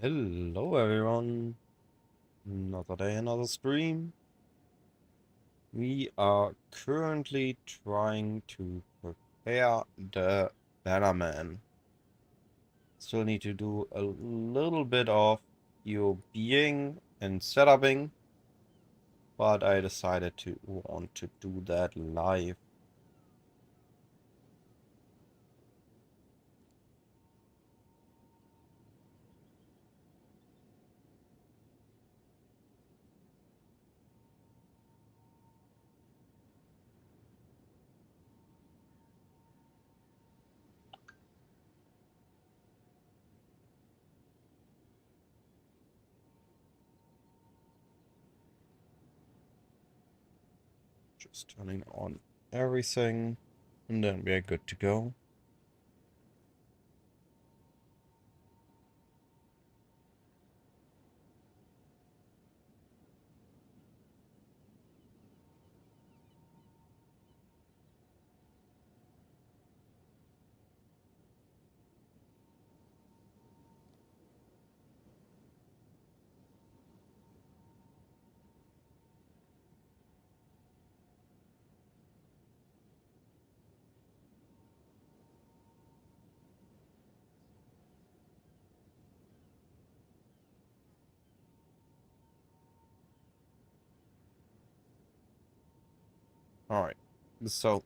Hello everyone, another day, another stream. We are currently trying to prepare the Bannerman. Still need to do a little bit of PoEing and setuping, but I decided to want to do that live. Just turning on everything, and then we're good to go. Alright, so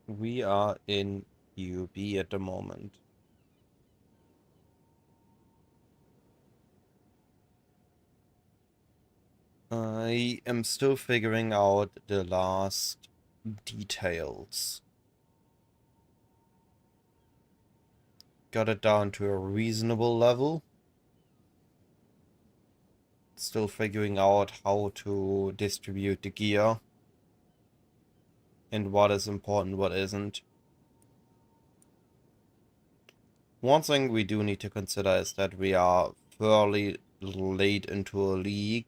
we are in PoE at the moment. I am still figuring out the last details. got it down to a reasonable level. Still figuring out how to distribute the gear and what is important, what isn't. One thing we do need to consider is that we are fairly late into a league,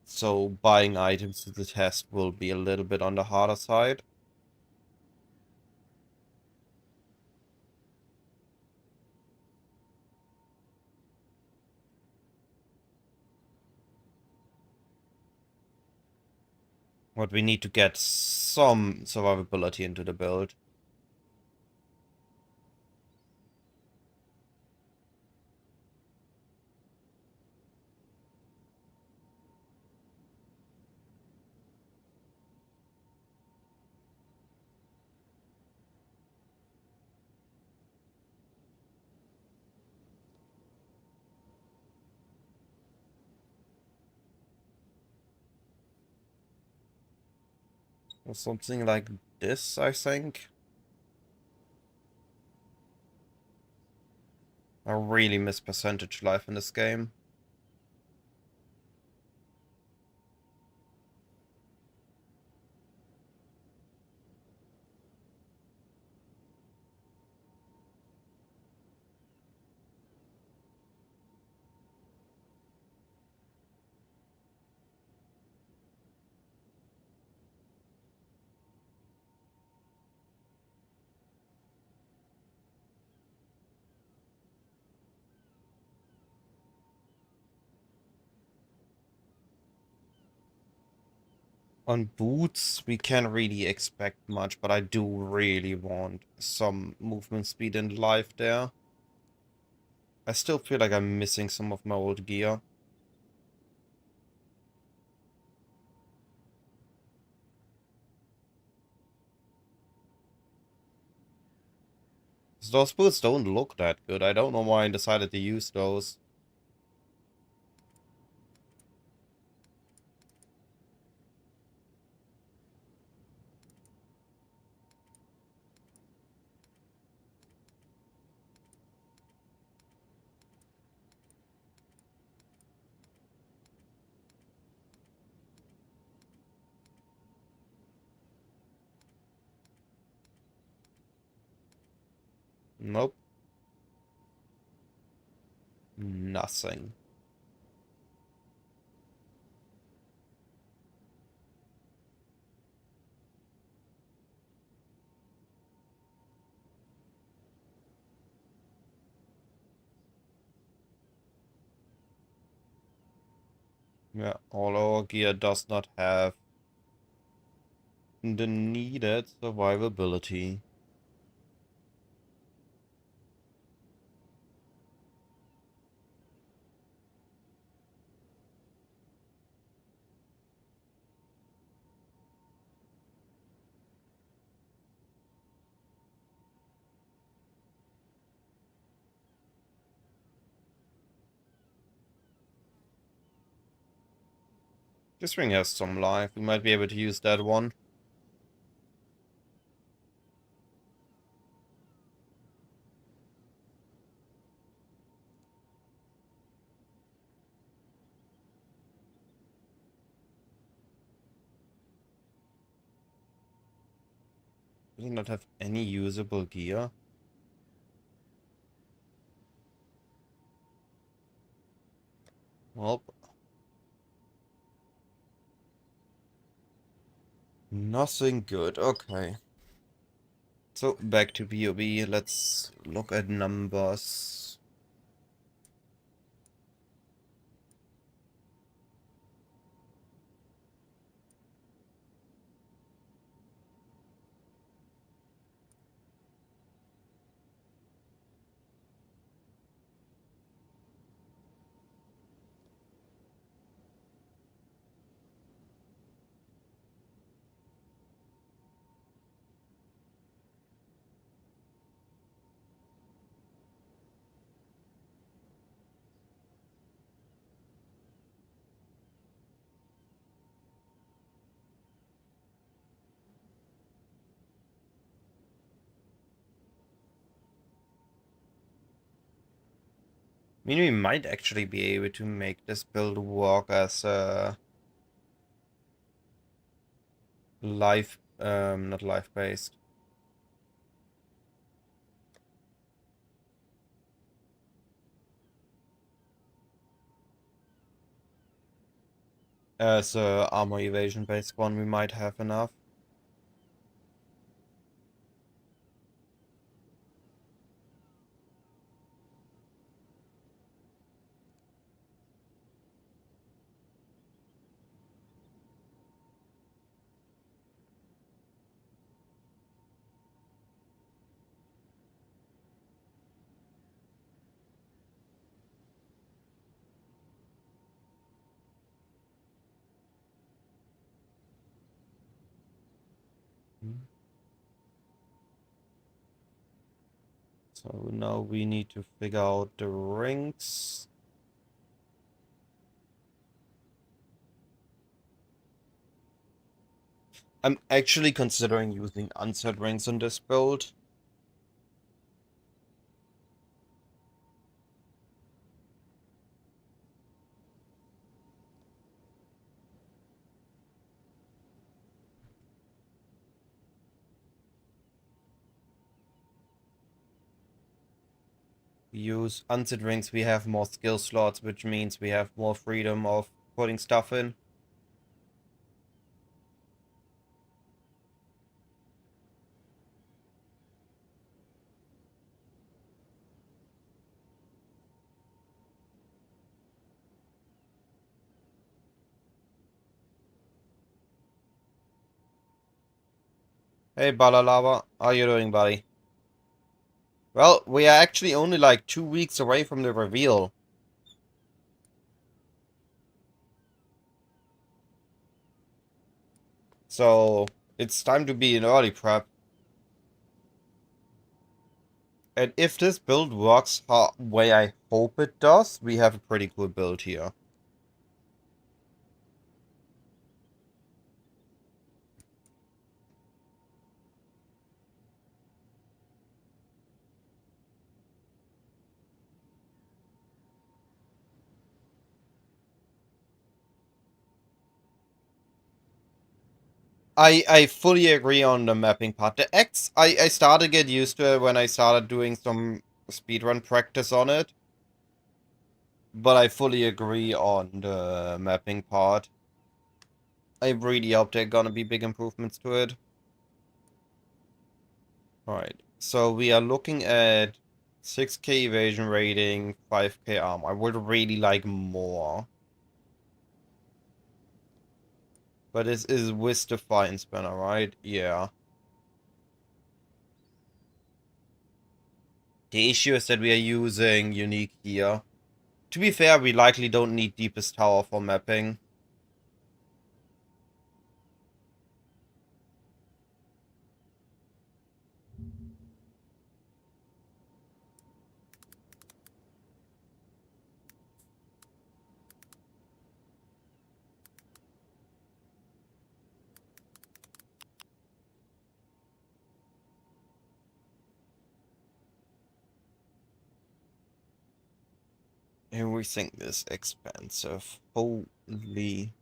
so buying items to the test will be a little bit on the harder side. But we need to get some survivability into the build. Or something like this, I think. I really miss percentage life in this game. On boots, we can't really expect much, but I do really want some movement speed and life there. I still feel like I'm missing some of my old gear. Those boots don't look that good. I don't know why I decided to use those. Nope. Nothing. Yeah, all our gear does not have the needed survivability. This ring has some life. We might be able to use that one. Does it not have any usable gear? Well, nothing good. Okay. So, back to PoE. Let's look at numbers. I mean, we might actually be able to make this build work as a life, not life-based. As a armor evasion-based one, we might have enough. So now we need to figure out the rings. I'm actually considering using unset rings on this build. We use unset rings, we have more skill slots, which means we have more freedom of putting stuff in. Hey Balalava, how you doing, buddy? Well, we are actually only like 2 weeks away from the reveal. So, it's time to be in early prep. And if this build works the way I hope it does, we have a pretty cool build here. I fully agree on the mapping part. The X, I started to get used to it when I started doing some speedrun practice on it. But I fully agree on the mapping part. I really hope there are gonna be big improvements to it. Alright, so we are looking at 6k evasion rating, 5k armor. I would really like more. But this is with the fine spanner, right? Yeah. The issue is that we are using unique here. To be fair, we likely don't need deepest tower for mapping. Everything is expensive. Holy.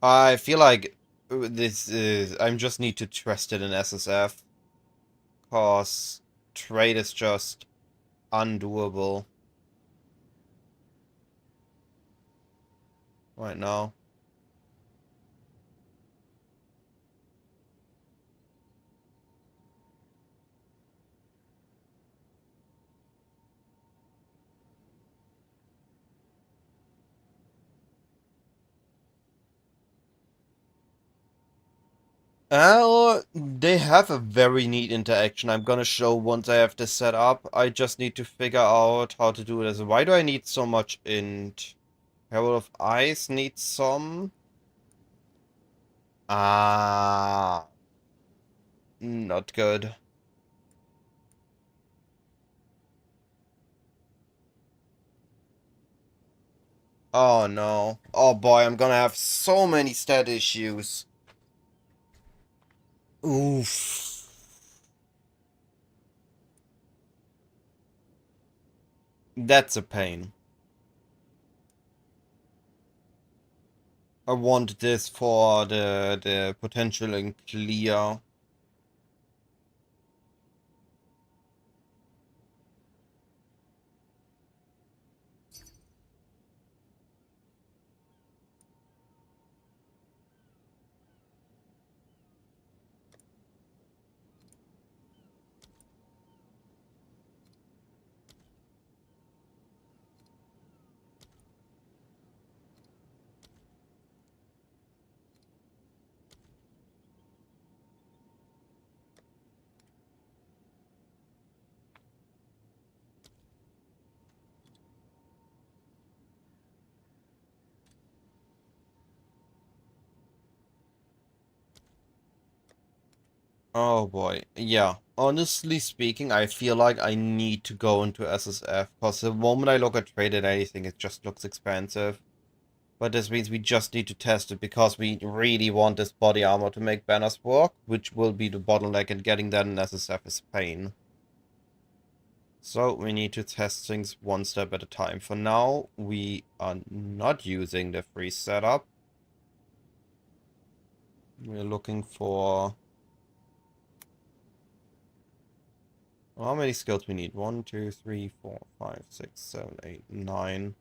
I feel like this is... I just need to trust it in SSF. Cause trade is just undoable right now. They have a very neat interaction. I'm gonna show once I have this set up. I just need to figure out how to do this. Why do I need so much int? Herald of Ice needs some. Ah, not good. Oh no. Oh boy, I'm gonna have so many stat issues. Oof. That's a pain. I want this for the potential and clear. Oh boy. Yeah. Honestly speaking, I feel like I need to go into SSF, because the moment I look at traded anything, it just looks expensive. But this means we just need to test it, because we really want this body armor to make banners work, which will be the bottleneck, and getting that in SSF is pain. So we need to test things one step at a time. For now, we are not using the free setup. We're looking for... How many skills we need? 1, 2, 3, 4, 5, 6, 7, 8, 9.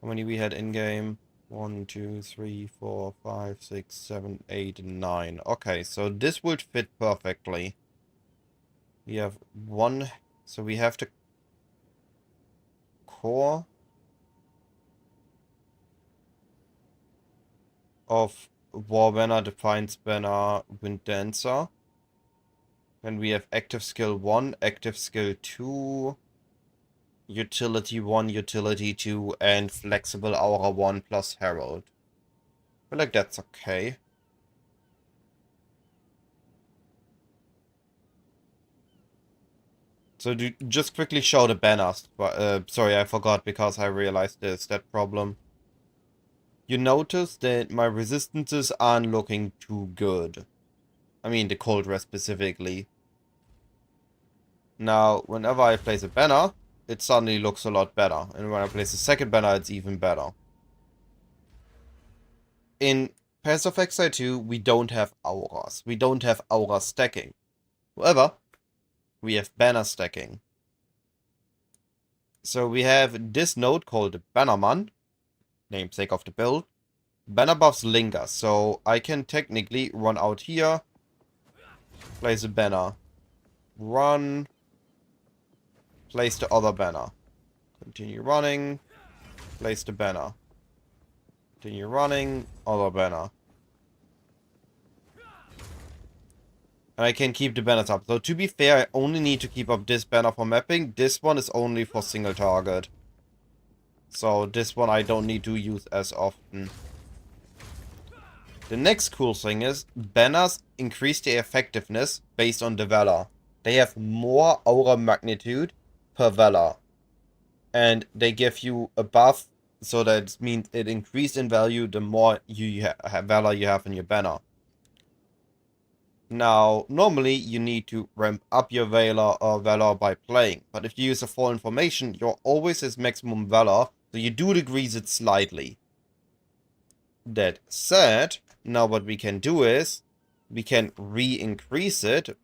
How many we had in-game? 1, 2, 3, 4, 5, 6, 7, 8, 9. Okay, so this would fit perfectly. We have one... So we have the core of War Banner, Defiance Banner, Wind Dancer. Then we have active skill 1, active skill 2, utility 1, utility 2, and flexible aura 1 plus Herald. I feel like that's okay. So just quickly show the banners. Sorry, I forgot because I realized there's that problem. You notice that my resistances aren't looking too good. I mean, the cold rest specifically. Now, whenever I place a banner, it suddenly looks a lot better. And when I place a second banner, it's even better. In Path of Exile 2, we don't have auras. We don't have aura stacking. However, we have banner stacking. So we have this node called the Bannerman, namesake of the build. Banner buffs linger, so I can technically run out here, place a banner, run, place the other banner, continue running, place the banner, continue running, other banner. And I can keep the banners up. So to be fair, I only need to keep up this banner for mapping. This one is only for single target. So this one I don't need to use as often. The next cool thing is, banners increase their effectiveness based on the Valor. They have more aura magnitude per Valor. And they give you a buff, so that means it increased in value the more you Valor you have in your banner. Now, normally you need to ramp up your Valor by playing, but if you use a Fallen Formation, you're always at maximum Valor, so you do decrease it slightly. That said, now what we can do is, we can re-increase it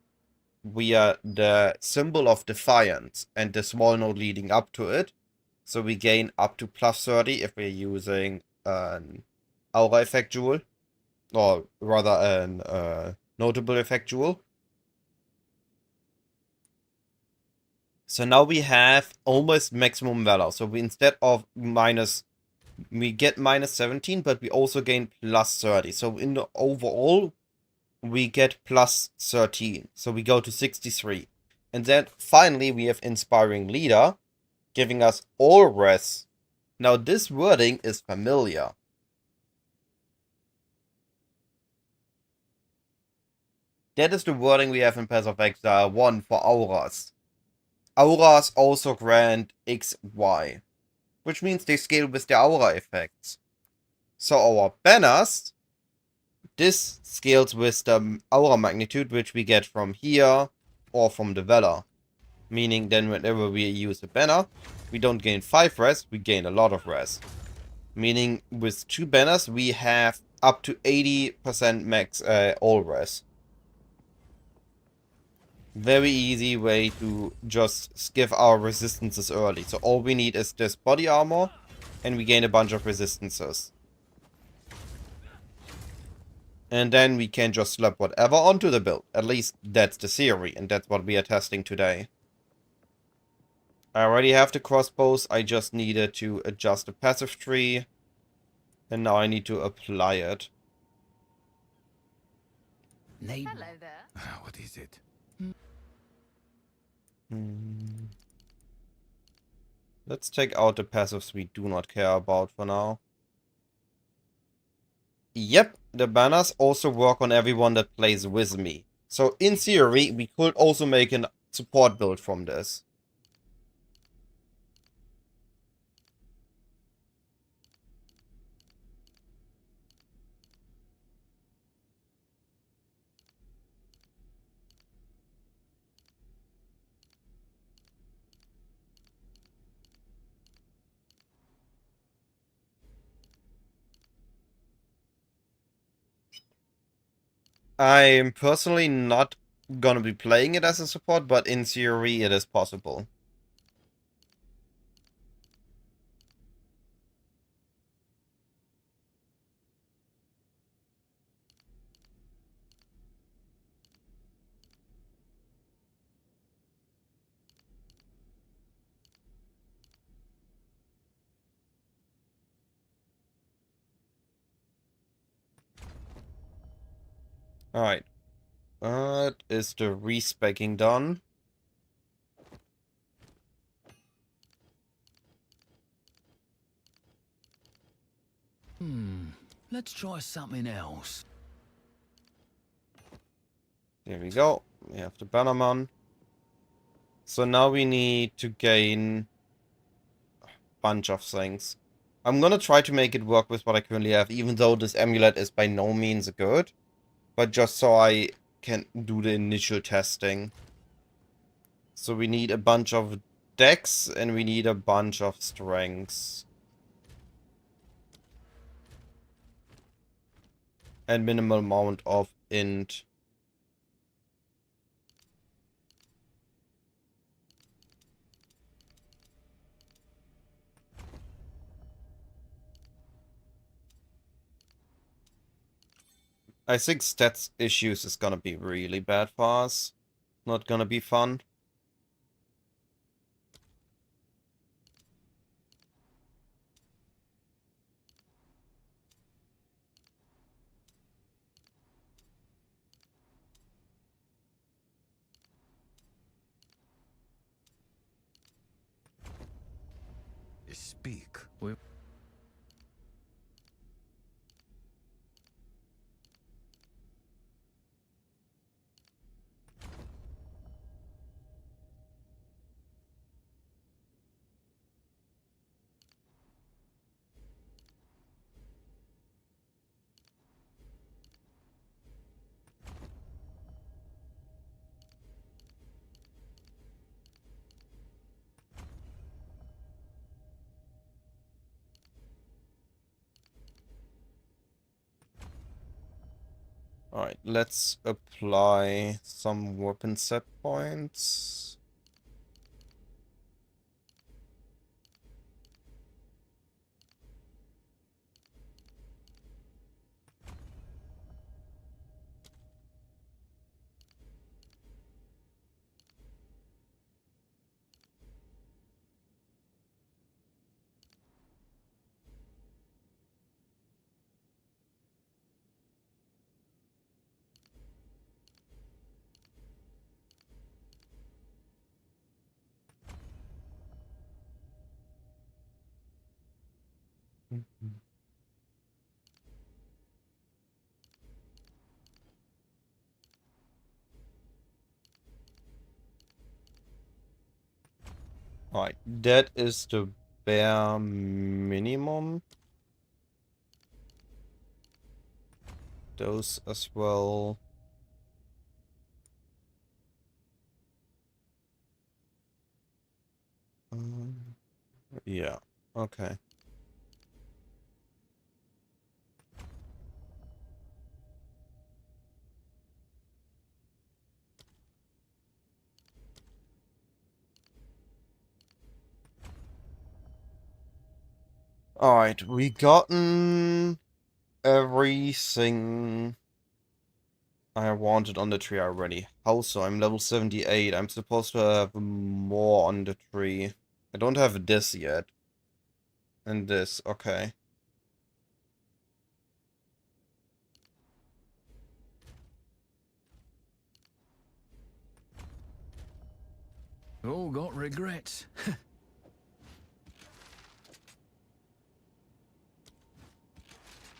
via the symbol of Defiance and the small node leading up to it. So we gain up to plus 30 if we're using an Aura Effect Jewel, or rather an Notable Effect Jewel. So now we have almost maximum valor. So we, instead of we get minus 17, but we also gain plus 30. So in the overall, we get plus 13. So we go to 63. And then finally we have Inspiring Leader, giving us all res. Now this wording is familiar. That is the wording we have in Path of Exile 1 for auras. Auras also grant XY. which means they scale with the aura effects. So our banners, this scales with the aura magnitude, which we get from here or from the Valor. Meaning then whenever we use a banner, we don't gain 5 res, we gain a lot of res. Meaning with 2 banners, we have up to 80% max all res. Very easy way to just give our resistances early. So all we need is this body armor, and we gain a bunch of resistances. And then we can just slap whatever onto the build. At least that's the theory, and that's what we are testing today. I already have the crossbows, I just needed to adjust the passive tree. And now I need to apply it. Hello there. What is it? Let's take out the passives we do not care about for now. Yep, the banners also work on everyone that plays with me. So in theory, we could also make a support build from this. I'm personally not gonna be playing it as a support, but in theory it is possible. Alright. Is the respecking done? Let's try something else. There we go. We have the Bannerman. So now we need to gain a bunch of things. I'm gonna try to make it work with what I currently have, even though this amulet is by no means good. But just so I can do the initial testing. So we need a bunch of dex and we need a bunch of strengths. And minimal amount of int. I think stats issues is gonna be really bad for us. Not gonna be fun. Speak. Alright, let's apply some weapon set points. Alright, that is the bare minimum. Those as well. Yeah, okay. Alright, we gotten everything I wanted on the tree already. How so? I'm level 78. I'm supposed to have more on the tree. I don't have this yet. And this, okay. All got regrets.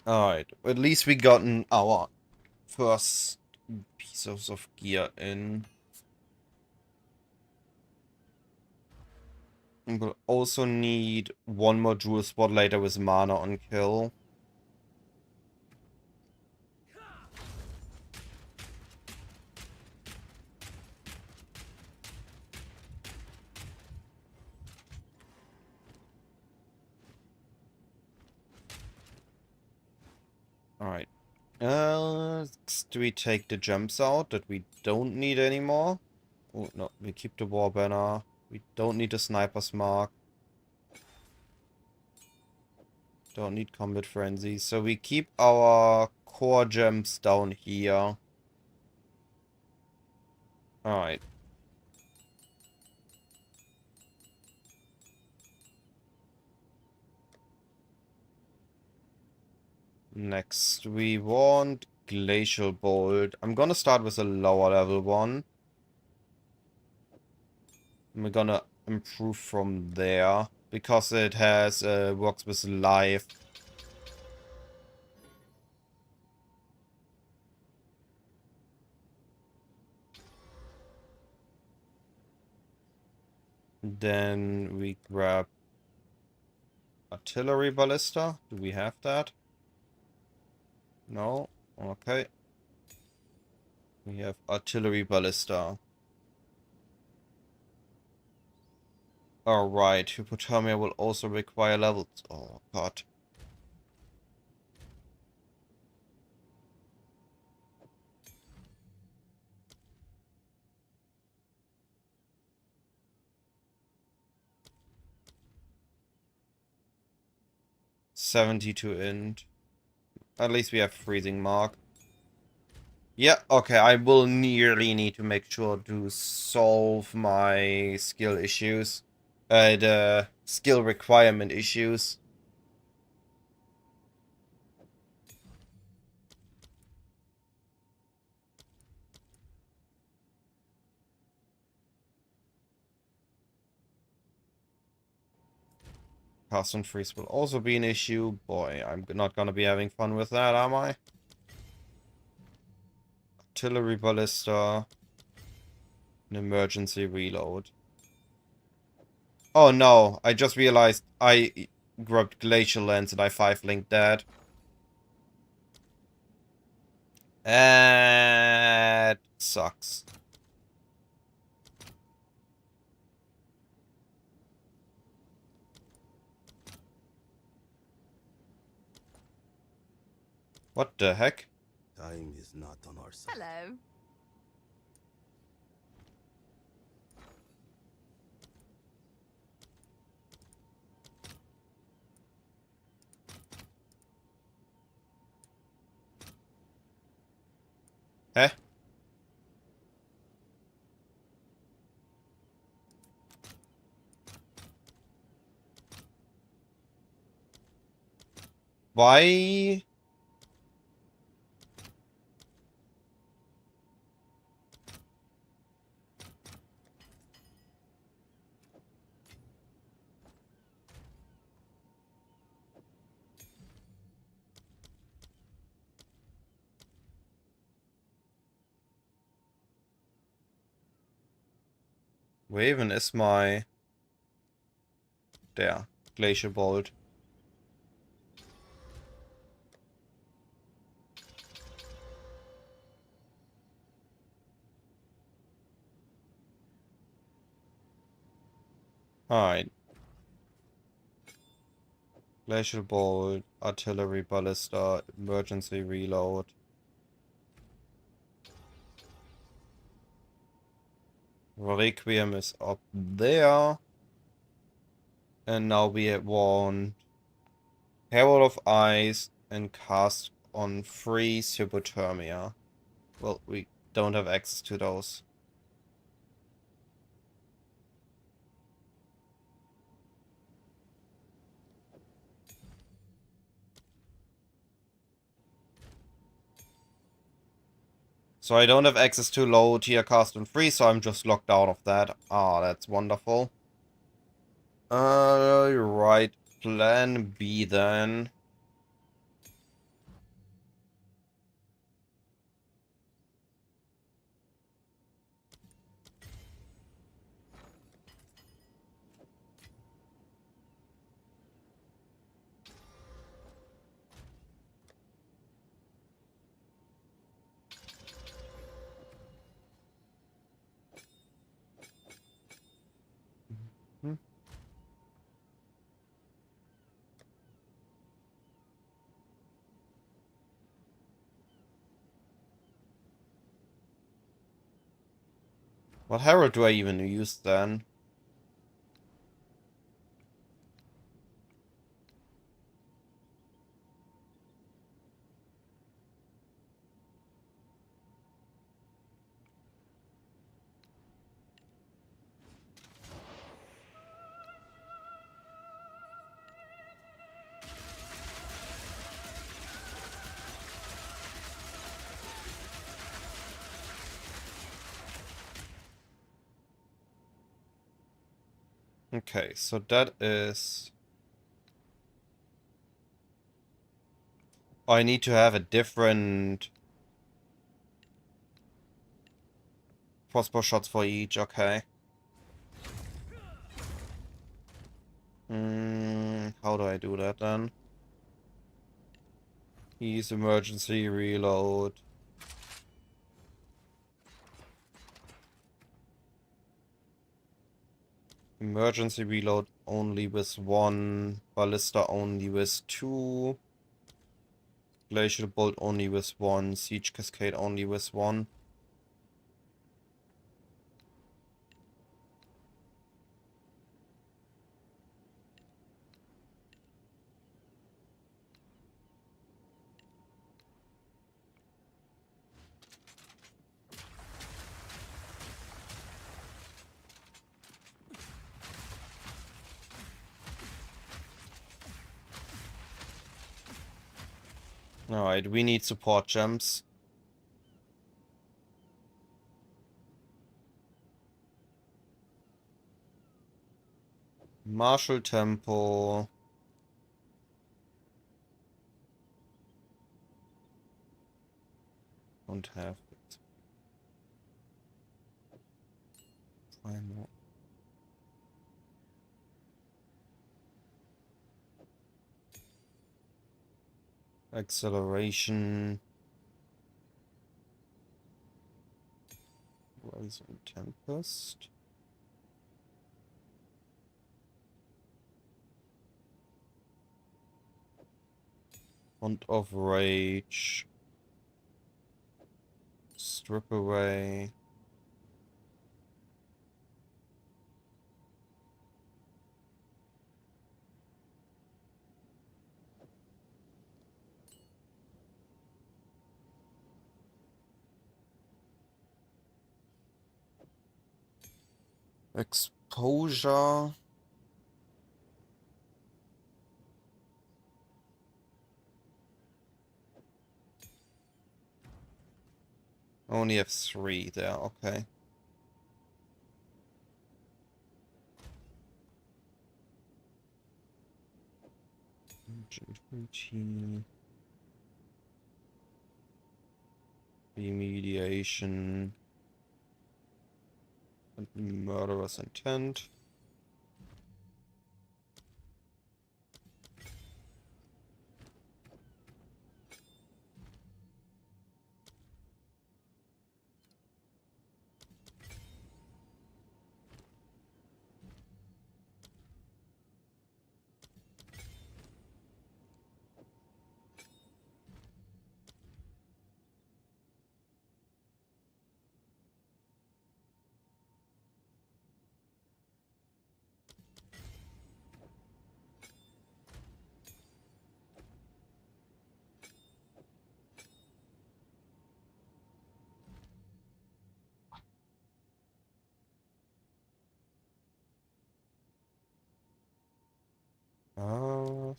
Alright, at least we gotten our first pieces of gear in. And we'll also need one more jewel spot later with mana on kill. Alright. Do we take the gems out that we don't need anymore? Oh, no, we keep the war banner. We don't need the sniper's mark. Don't need combat frenzy. So we keep our core gems down here. Alright. Next, we want Glacial Bolt. I'm gonna start with a lower level one. And we're gonna improve from there. Because it has works with life. Then we grab Artillery Ballista. Do we have that? No? Okay. We have Artillery Ballista. Alright, Hypothermia will also require levels. Oh god. $72 int. At least we have freezing mark. Yeah, okay, I will nearly need to make sure to solve my skill issues. The skill requirement issues. Custom freeze will also be an issue. Boy, I'm not gonna be having fun with that, am I? Artillery ballista. An emergency reload. Oh no, I just realized I grabbed Glacial Lens and I 5-linked that. That sucks. What the heck? Time is not on our side. Hello. Eh? Why? Where even is my... There. Glacial Bolt. Alright. Glacial Bolt, Artillery Ballista, Emergency Reload. Requiem is up there. And now we want Herald of Ice and cast on Freeze Hypothermia. Well, we don't have access to those. So I don't have access to low tier cast on Freeze, so I'm just locked out of that. Ah, that's wonderful. Right. Plan B then. Hmm. What Herald do I even use then? Okay, so that is... Oh, I need to have a different crossbow shots for each, okay. How do I do that then? Use emergency reload. Emergency reload only with 1. Ballista only with 2. Glacial Bolt only with 1. Siege Cascade only with 1. Alright, we need support gems. Martial Tempo. Don't have it. Primal. Acceleration. Rising Tempest. Font of Rage. Strip Away. Exposure. Only have 3 there, okay. Routine. Remediation. And Murderous Intent.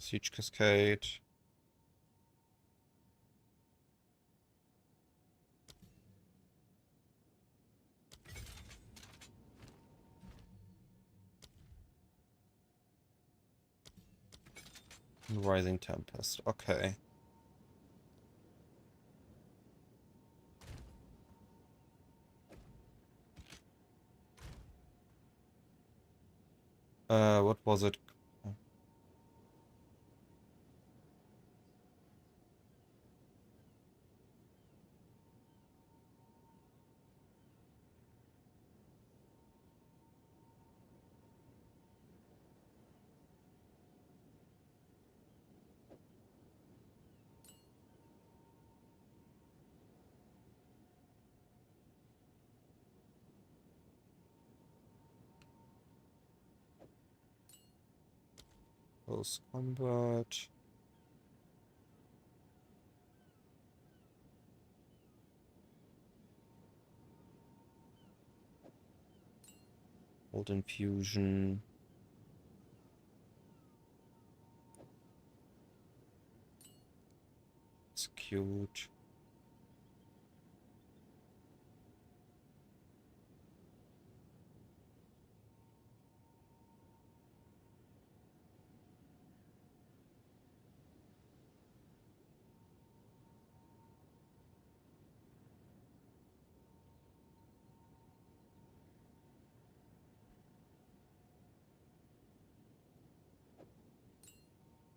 Siege Cascade. Rising Tempest. Okay. What was it? Close combat. Hold infusion. Execute.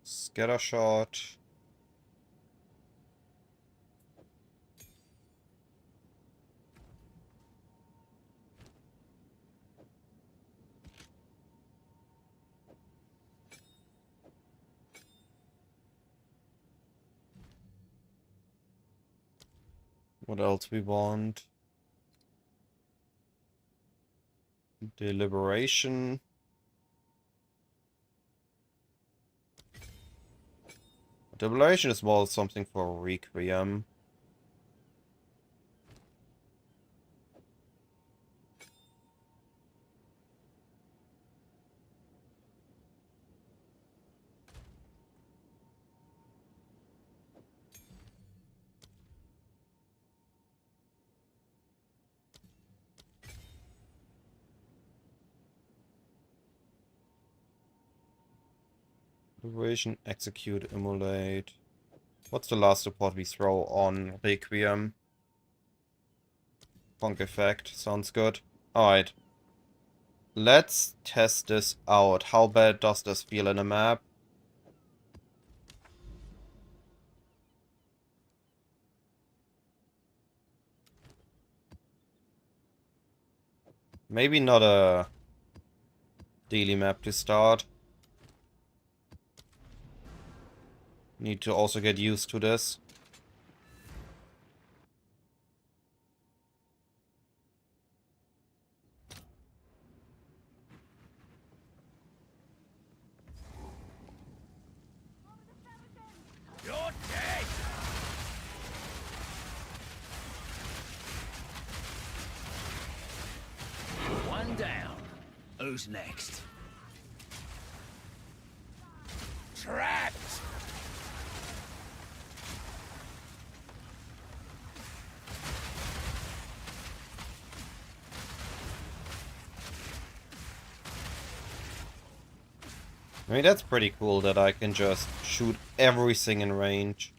Scattershot. What else we want? Deliberation. Deliberation is more something for Requiem. Deliberation, execute, immolate. What's the last support we throw on Requiem? Funk effect. Sounds good. Alright. Let's test this out. How bad does this feel in a map? Maybe not a daily map to start. Need to also get used to this. You're dead! One down. Who's next? Trapped! I mean, that's pretty cool that I can just shoot everything in range.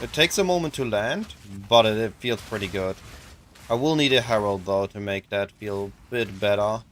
It takes a moment to land, but it feels pretty good. I will need a herald though to make that feel a bit better.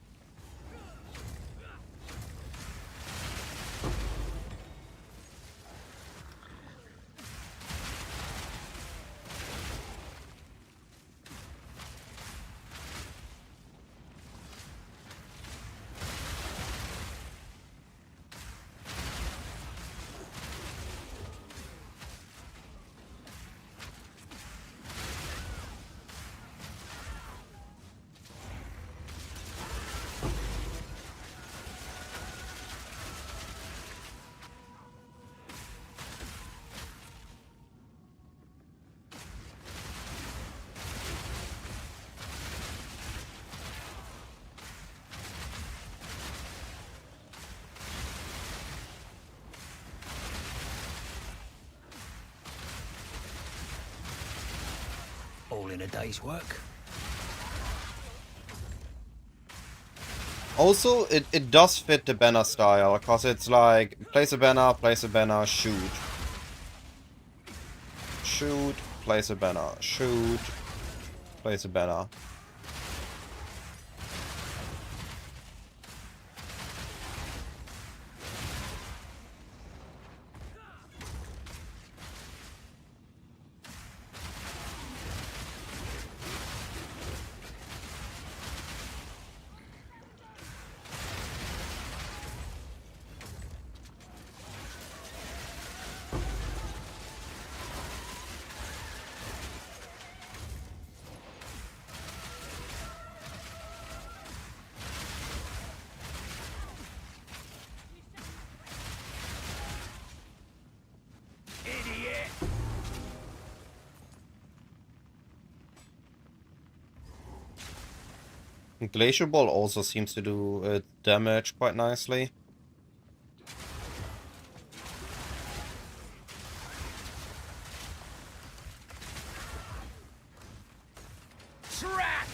doing a day's work. Also, it does fit the banner style, because it's like, place a banner, shoot. Shoot, place a banner, shoot, place a banner. Idiot! Glacier Ball also seems to do damage quite nicely. Trapped!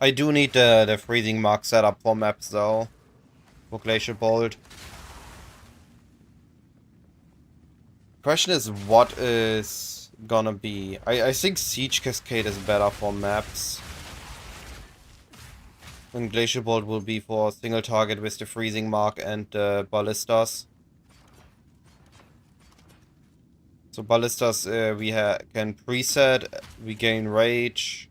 I do need the freezing mark setup for maps though, for Glacier Bolt. Question is, what is gonna be... I think Siege Cascade is better for maps. And Glacier Bolt will be for single target with the freezing mark and ballistas. So ballistas we can preset, we gain rage.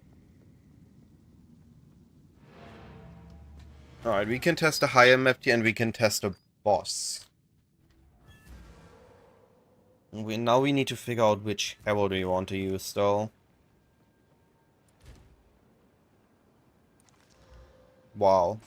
Alright, we can test a higher map tier and we can test a boss. Now we need to figure out which herald we want to use though. Wow.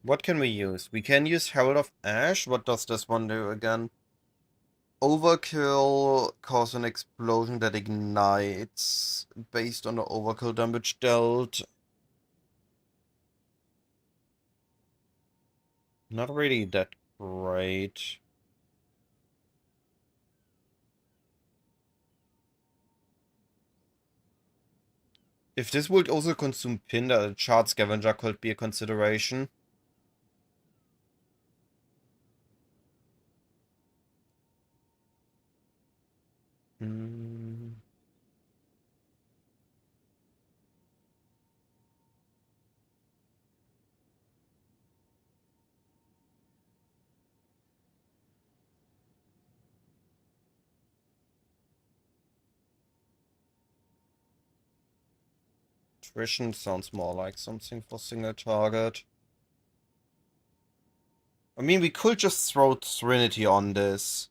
What can we use? We can use Herald of Ash. What does this one do again? Overkill cause an explosion that ignites based on the overkill damage dealt. Not really that great. If this would also consume Pinder, a Chart Scavenger could be a consideration. Attrition sounds more like something for single target. I mean, we could just throw Serenity on this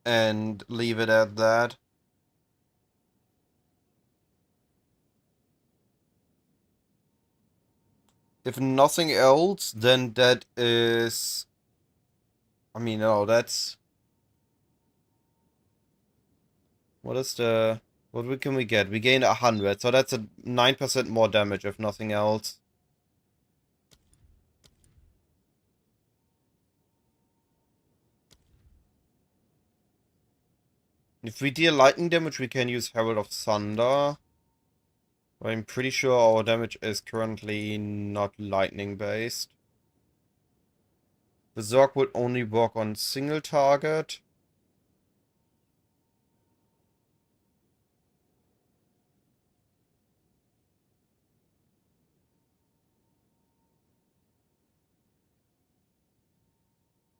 and leave it at that. If nothing else, then that is... I mean, no, that's... What is the... What can we get? We gain 100, so that's a 9% more damage, if nothing else. If we deal lightning damage, we can use Herald of Thunder. I'm pretty sure our damage is currently not lightning based. Berserk would only work on single target.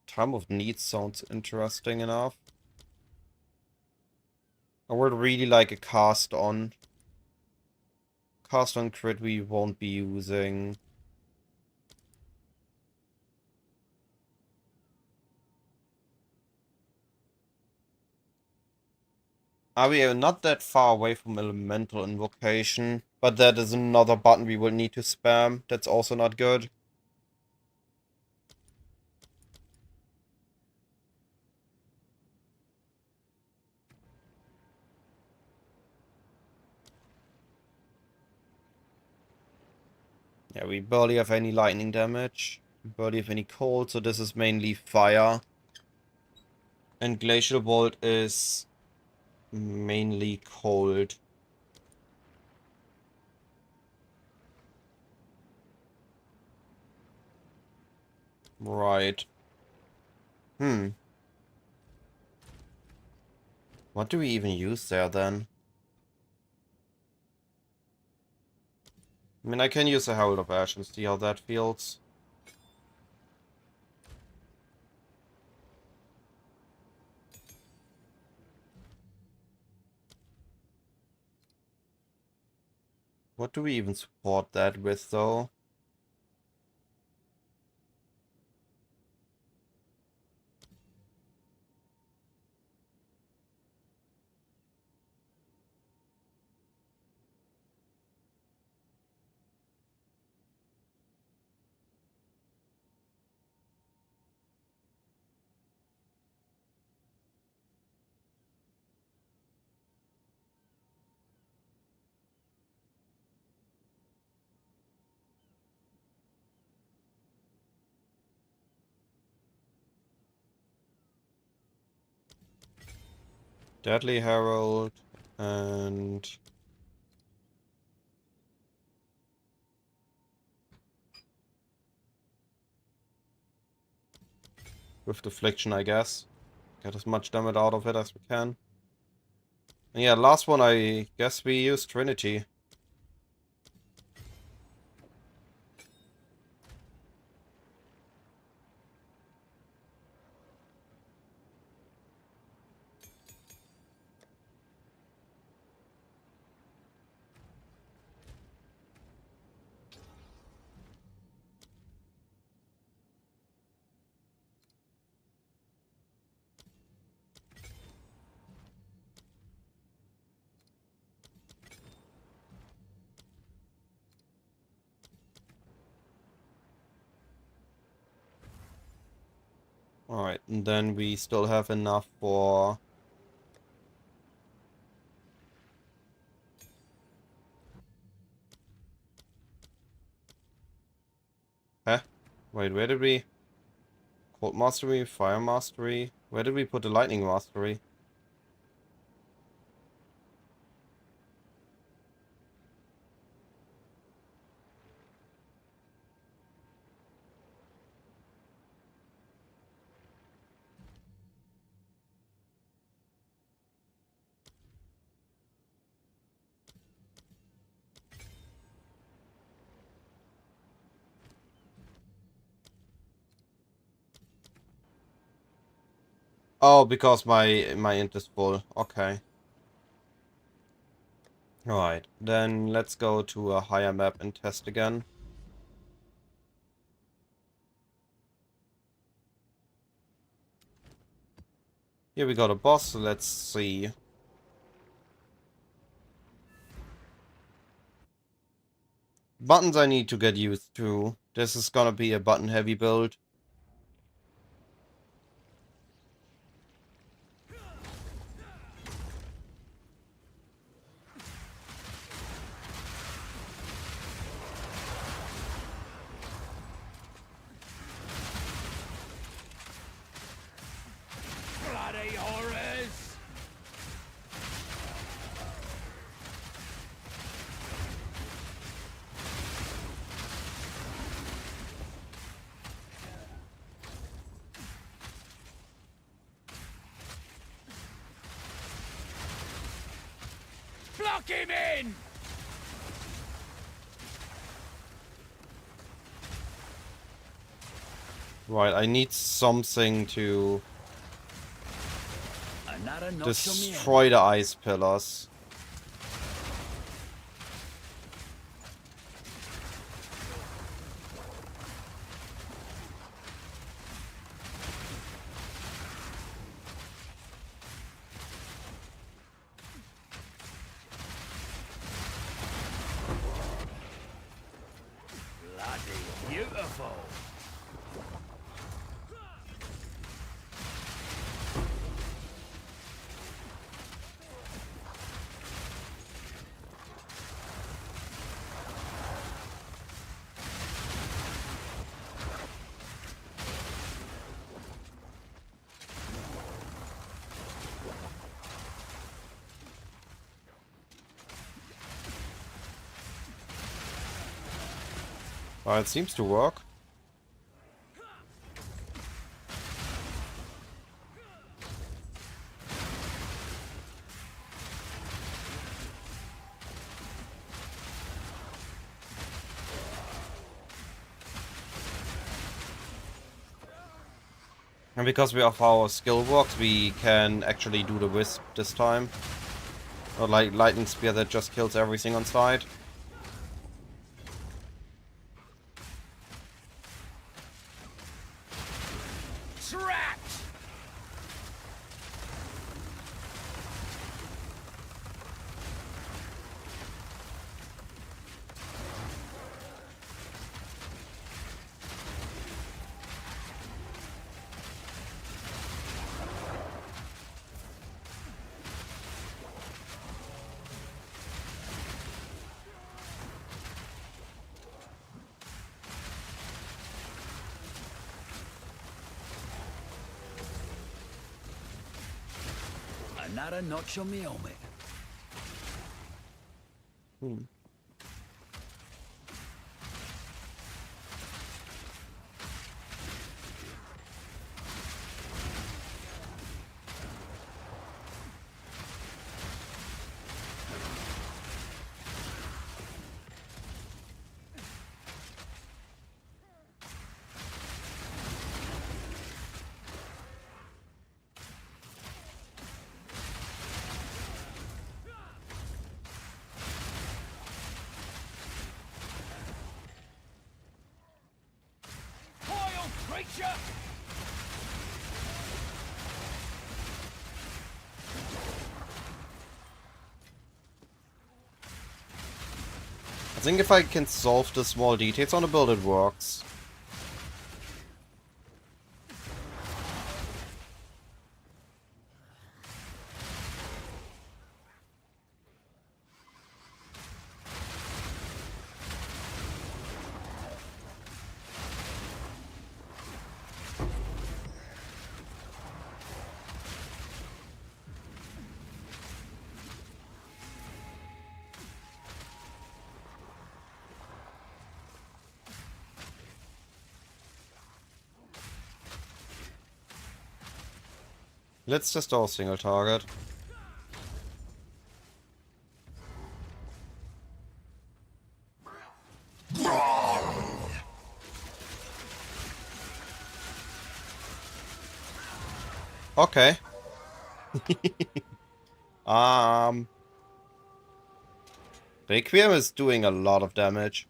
Time of Need sounds interesting enough. I would really like a cast on. Cast on crit we won't be using. We are not that far away from Elemental Invocation, but that is another button we will need to spam. That's also not good. Yeah, we barely have any lightning damage. Barely have any cold, so this is mainly fire. And Glacial Bolt is mainly cold. Right. What do we even use there then? I mean, I can use a Herald of Ash and see how that feels. What do we even support that with, though? Deadly Herald and... with Deflection, I guess. Get as much damage out of it as we can. And yeah, last one, I guess we use Trinity. Alright, and then we still have enough for... Huh? Wait, where did we... Cold Mastery, Fire Mastery? Where did we put the Lightning Mastery? Oh, because my int is full. Okay. Alright, then let's go to a higher map and test again. Here we got a boss, so let's see. Buttons I need to get used to. This is gonna be a button heavy build. Bloody horrors! Block him in! Right, I need something to Another notch on the destroy the ice pillars. Bloody beautiful! It seems to work. And because we have our skill works, we can actually do the wisp this time. Or like lightning spear that just kills everything on sight. Trapped! Another notch on me helmet. Hmm. Coil creature! I think if I can solve the small details on the build, it works. Let's just do a single target. Okay. Requiem is doing a lot of damage.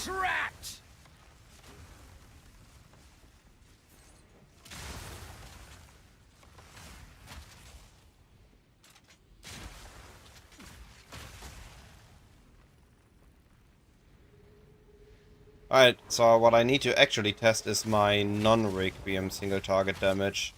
Trapped! Alright, so what I need to actually test is my non-Requiem single target damage.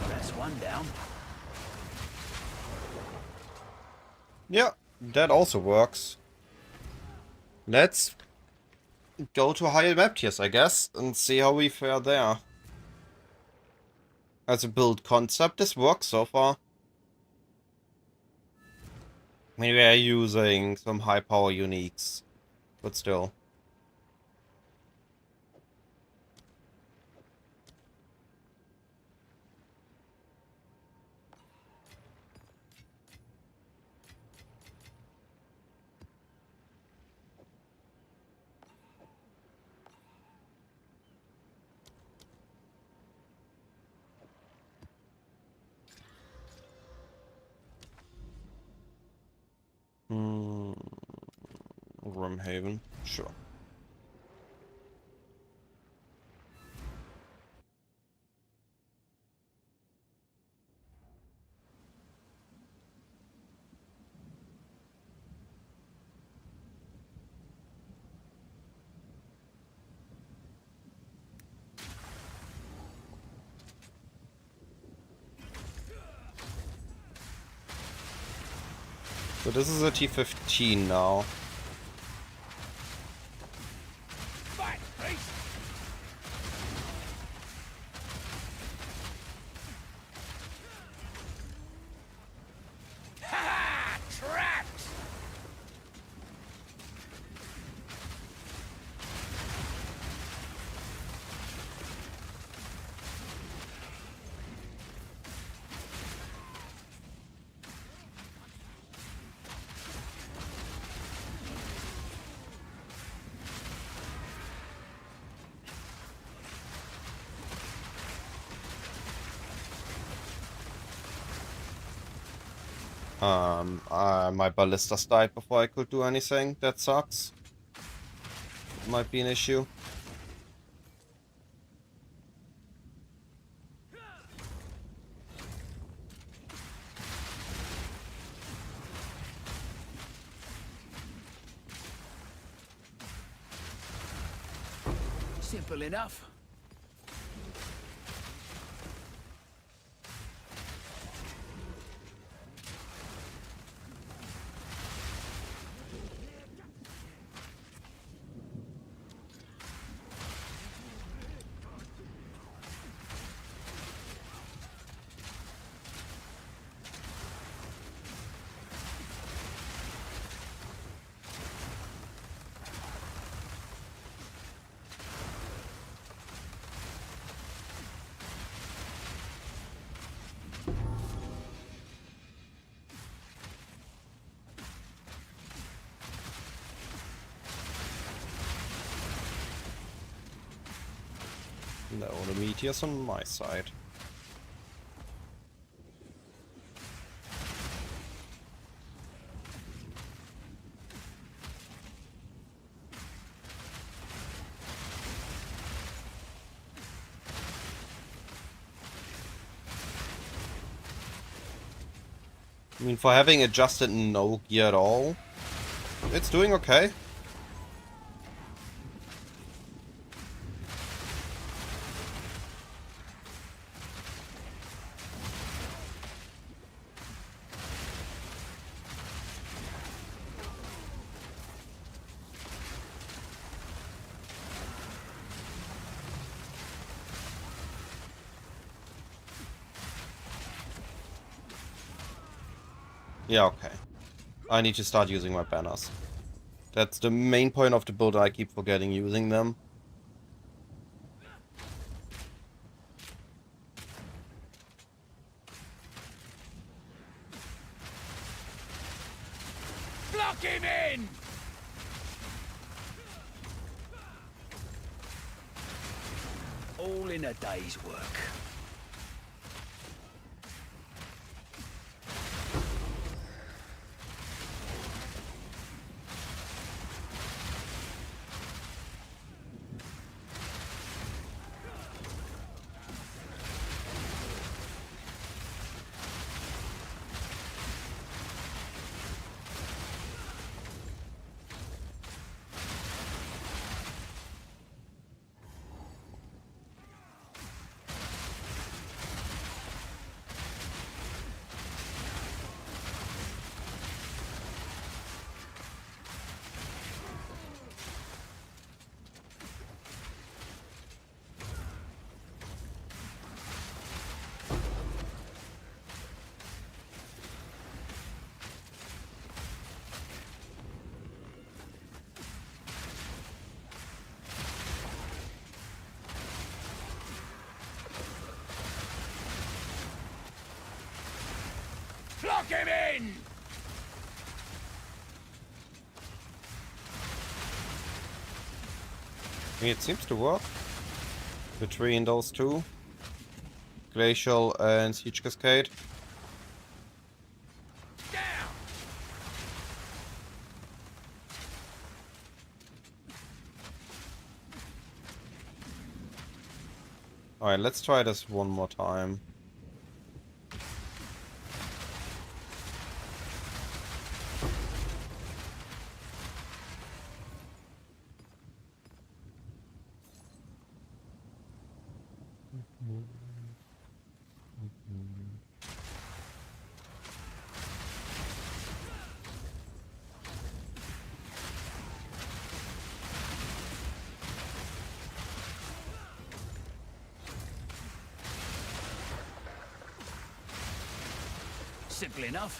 That's one down. Yeah, that also works. Let's go to higher map tiers, I guess, and see how we fare there. As a build concept, this works so far. Maybe we are using some high power uniques, but still. Hmm. Grimhaven, sure. So this is a T15 now. Fight, beast! Ha! Trapped! My ballistas died before I could do anything. That sucks. Might be an issue. Simple enough. No, the meteor's on my side. I mean, for having adjusted no gear at all, it's doing okay. Yeah, okay. I need to start using my banners. That's the main point of the build, I keep forgetting using them. Block him in! All in a day's work. Block him in! I mean, it seems to work. Between those two. Glacial and Siege Cascade. Down! Alright, let's try this one more time. Simple enough.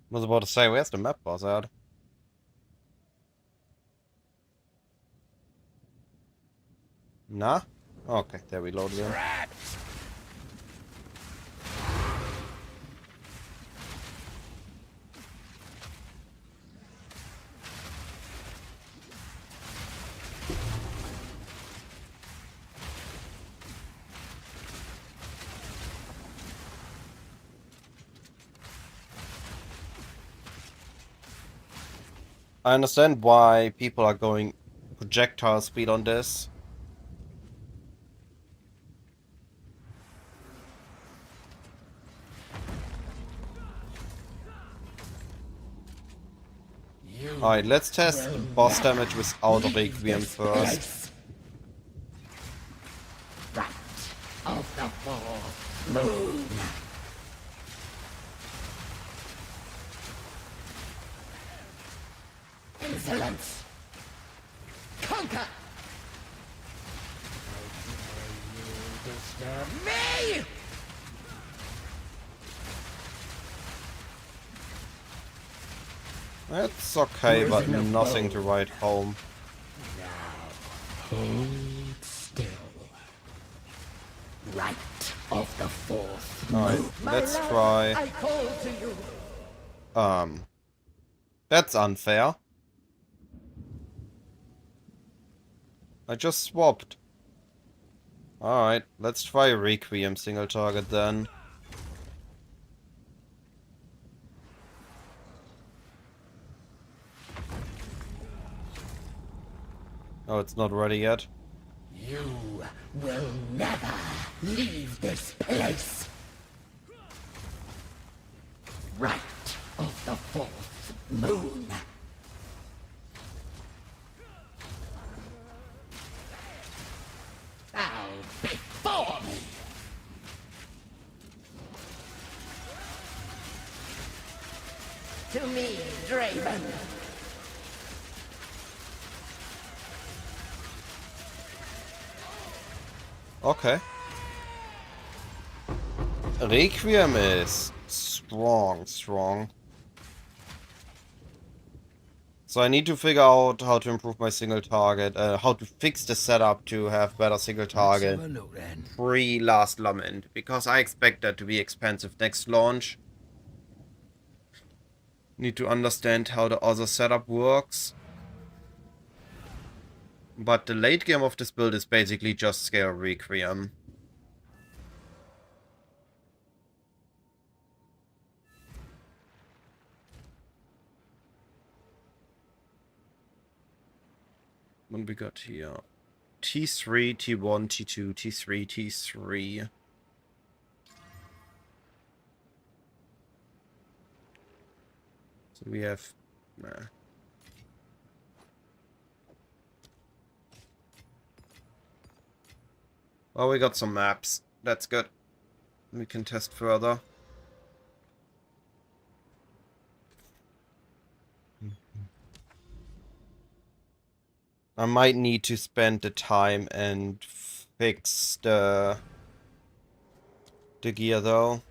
Was about to say, where's the map boss at? Nah? Okay, there we loaded in. I understand why people are going projectile speed on this. Alright, let's test boss damage without Requiem first. Right of the fourth moon. Insolence. Conquer. You disturb me. That's okay, but nothing to write home. Hold still. Right of the fourth Alright, moon. let's My love, try. I call to you. That's unfair. I just swapped. Alright, let's try Requiem single target then. Oh, it's not ready yet. You will never leave this place. Right of the fourth moon. Bow before me. To me, Draven. Okay. Requiem is strong. So I need to figure out how to improve my single target, how to fix the setup to have better single target Let's have a look then. pre-last lament, because I expect that to be expensive next launch. Need to understand how the other setup works. But the late game of this build is basically just scale Requiem. What we got here? T3, T1, T2, T3, T3. So we have... Well, we got some maps. That's good. We can test further. I might need to spend the time and fix the gear though.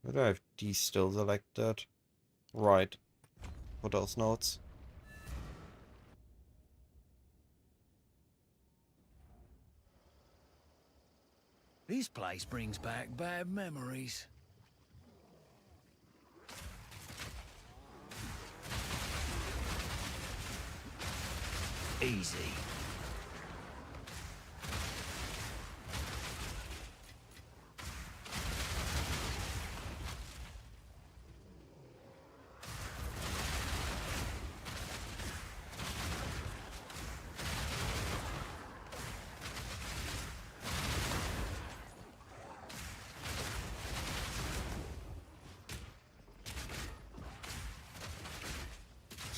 Where do I have D still selected? Right. For those notes. This place brings back bad memories. Easy.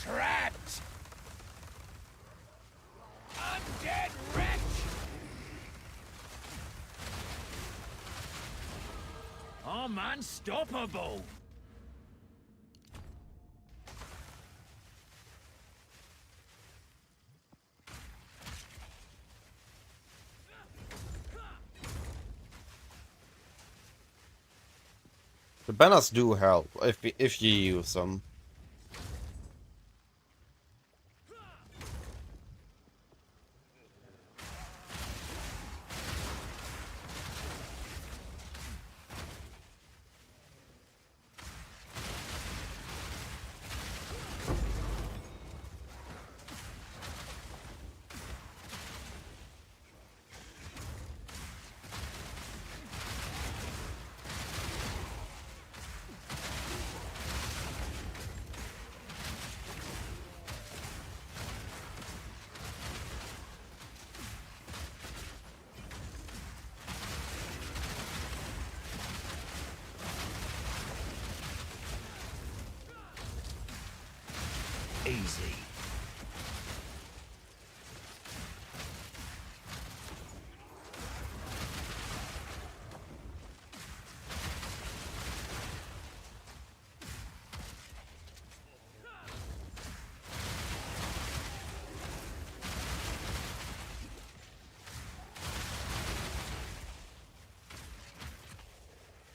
Trapped! Undead wretch! I'm unstoppable! The banners do help if you use them. Easy.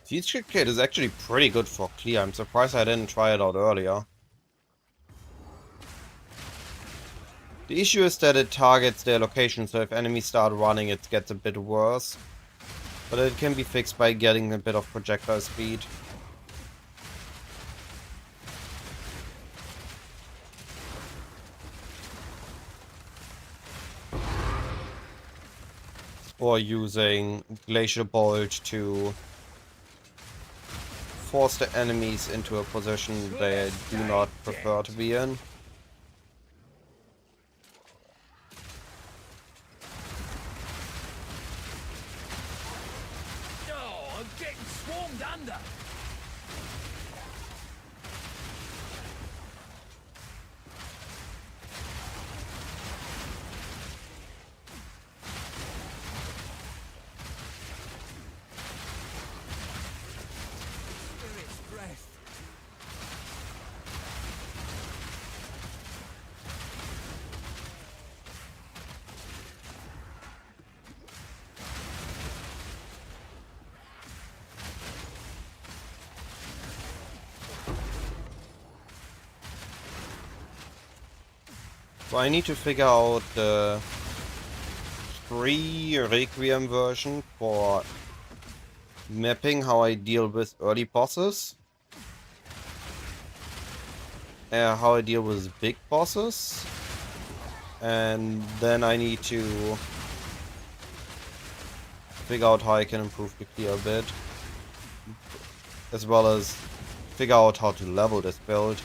Siege Kit is actually pretty good for clear. I'm surprised I didn't try it out earlier. The issue is that it targets their location, so if enemies start running it gets a bit worse. But it can be fixed by getting a bit of projectile speed. Or using Glacial Bolt to force the enemies into a position they do not prefer to be in. Oh, I'm getting swarmed under! Spirit's breath. So I need to figure out the free Requiem version for mapping how I deal with early bosses. How I deal with big bosses. And then I need to figure out how I can improve the clear a bit. As well as figure out how to level this build.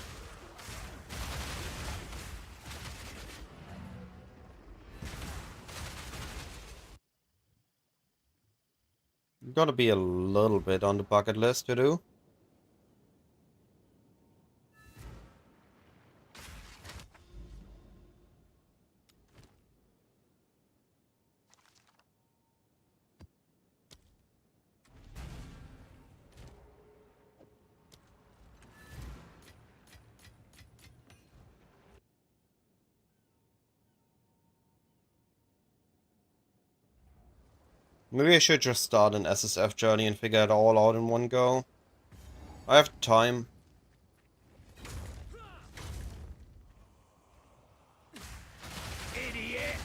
Gotta be a little bit on the bucket list to do. Maybe I should just start an SSF journey and figure it all out in one go. I have time. Idiot!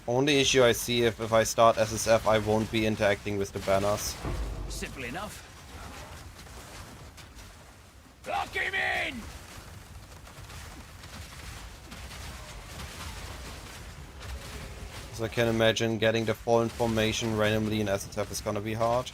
Only issue I see if I start SSF I won't be interacting with the banners. Simple enough. So I can imagine getting the full information randomly in SSF is gonna be hard.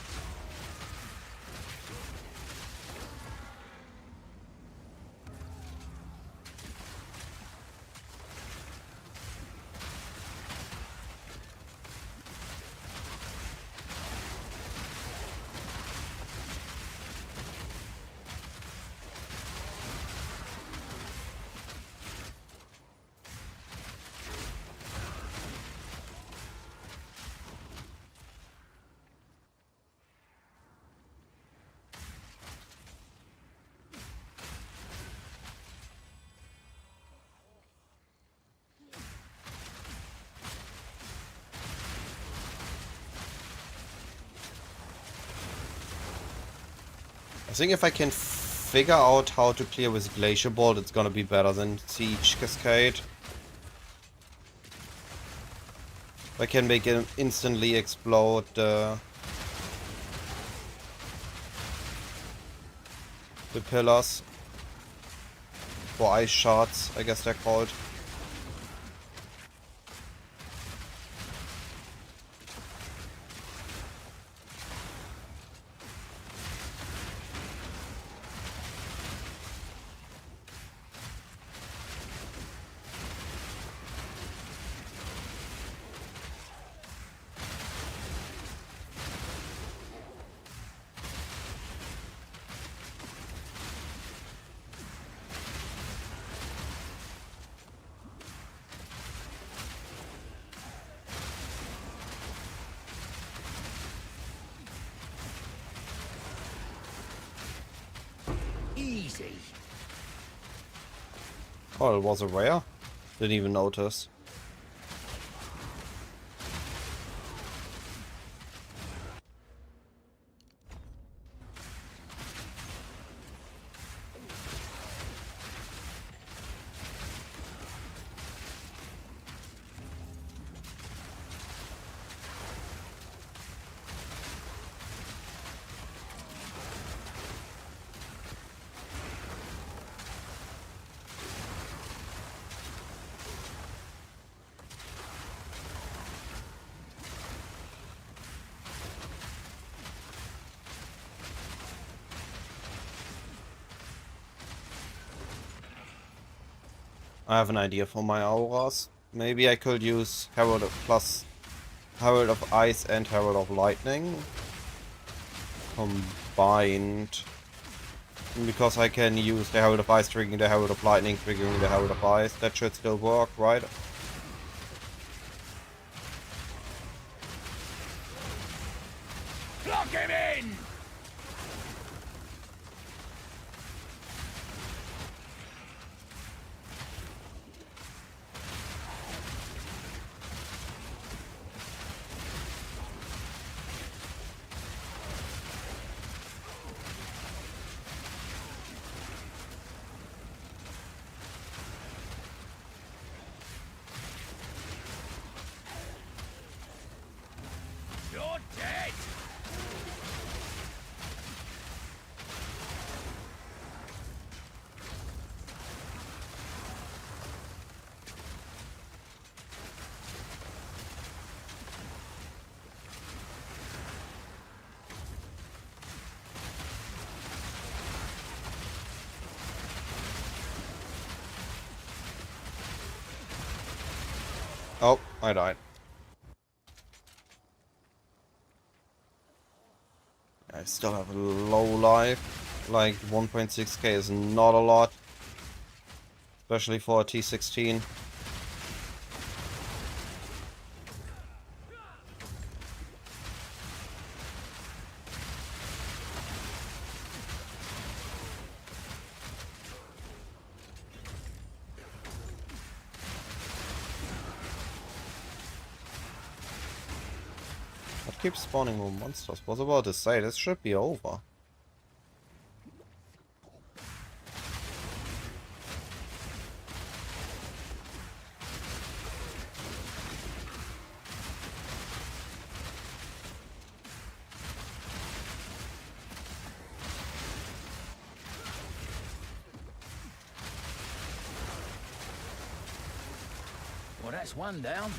I think if I can figure out how to clear with Glacier Bolt, it's gonna be better than Siege Cascade. I can make it instantly explode the pillars. For ice shards, I guess they're called. Easy. Oh, it was a rare? Didn't even notice. I have an idea for my auras. Maybe I could use Herald of Ice and Herald of Lightning combined. Because I can use the Herald of Ice triggering the Herald of Lightning, triggering the Herald of Ice. That should still work, right? Lock him in! You're dead! Oh, I died. I still have a low life. Like 1.6k is not a lot. Especially for a T16. What keeps spawning more monsters? Was about to say, this should be over. Well, that's one down.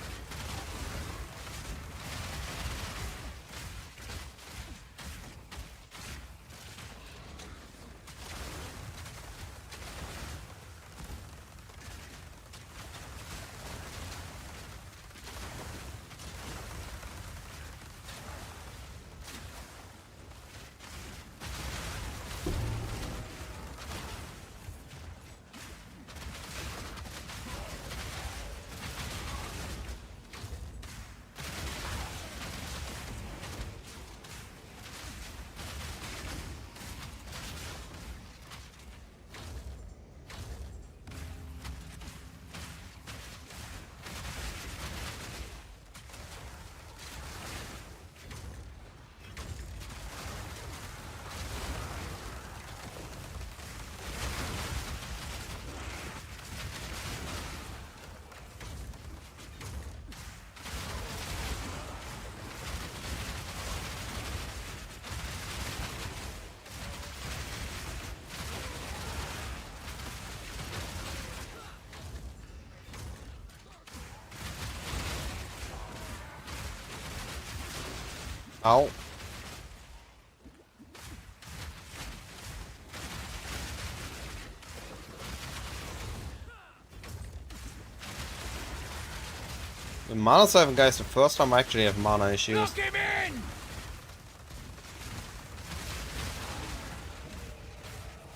Ow. The mana 7 guy is the first time I actually have mana issues. Lock him in!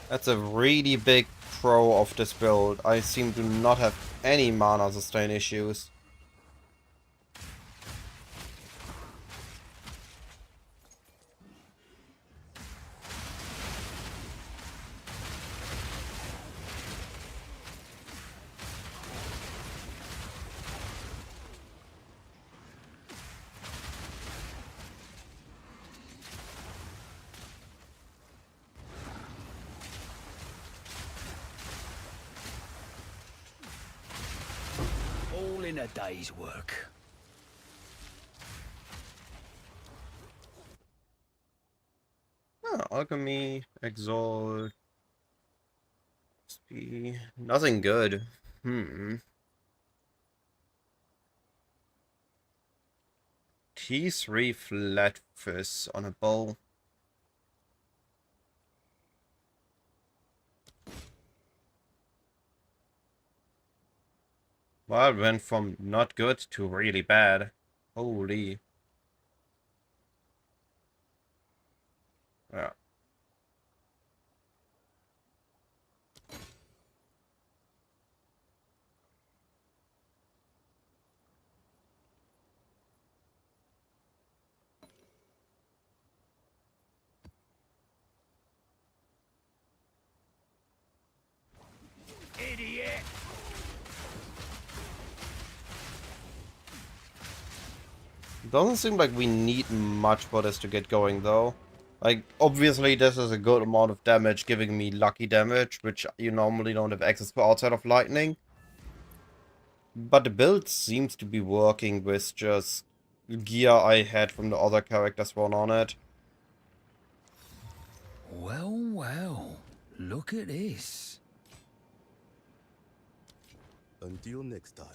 That's a really big pro of this build. I seem to not have any mana sustain issues. All in a day's work. Oh, alchemy, exalt, XP, nothing good. T3 flat fizz on a bow. Well, it went from not good to really bad. Holy. Yeah. Idiot! Doesn't seem like we need much for this to get going, though. Like, obviously this is a good amount of damage, giving me lucky damage, which you normally don't have access to outside of lightning. But the build seems to be working with just gear I had from the other characters run on it. Well, well. Look at this. Until next time.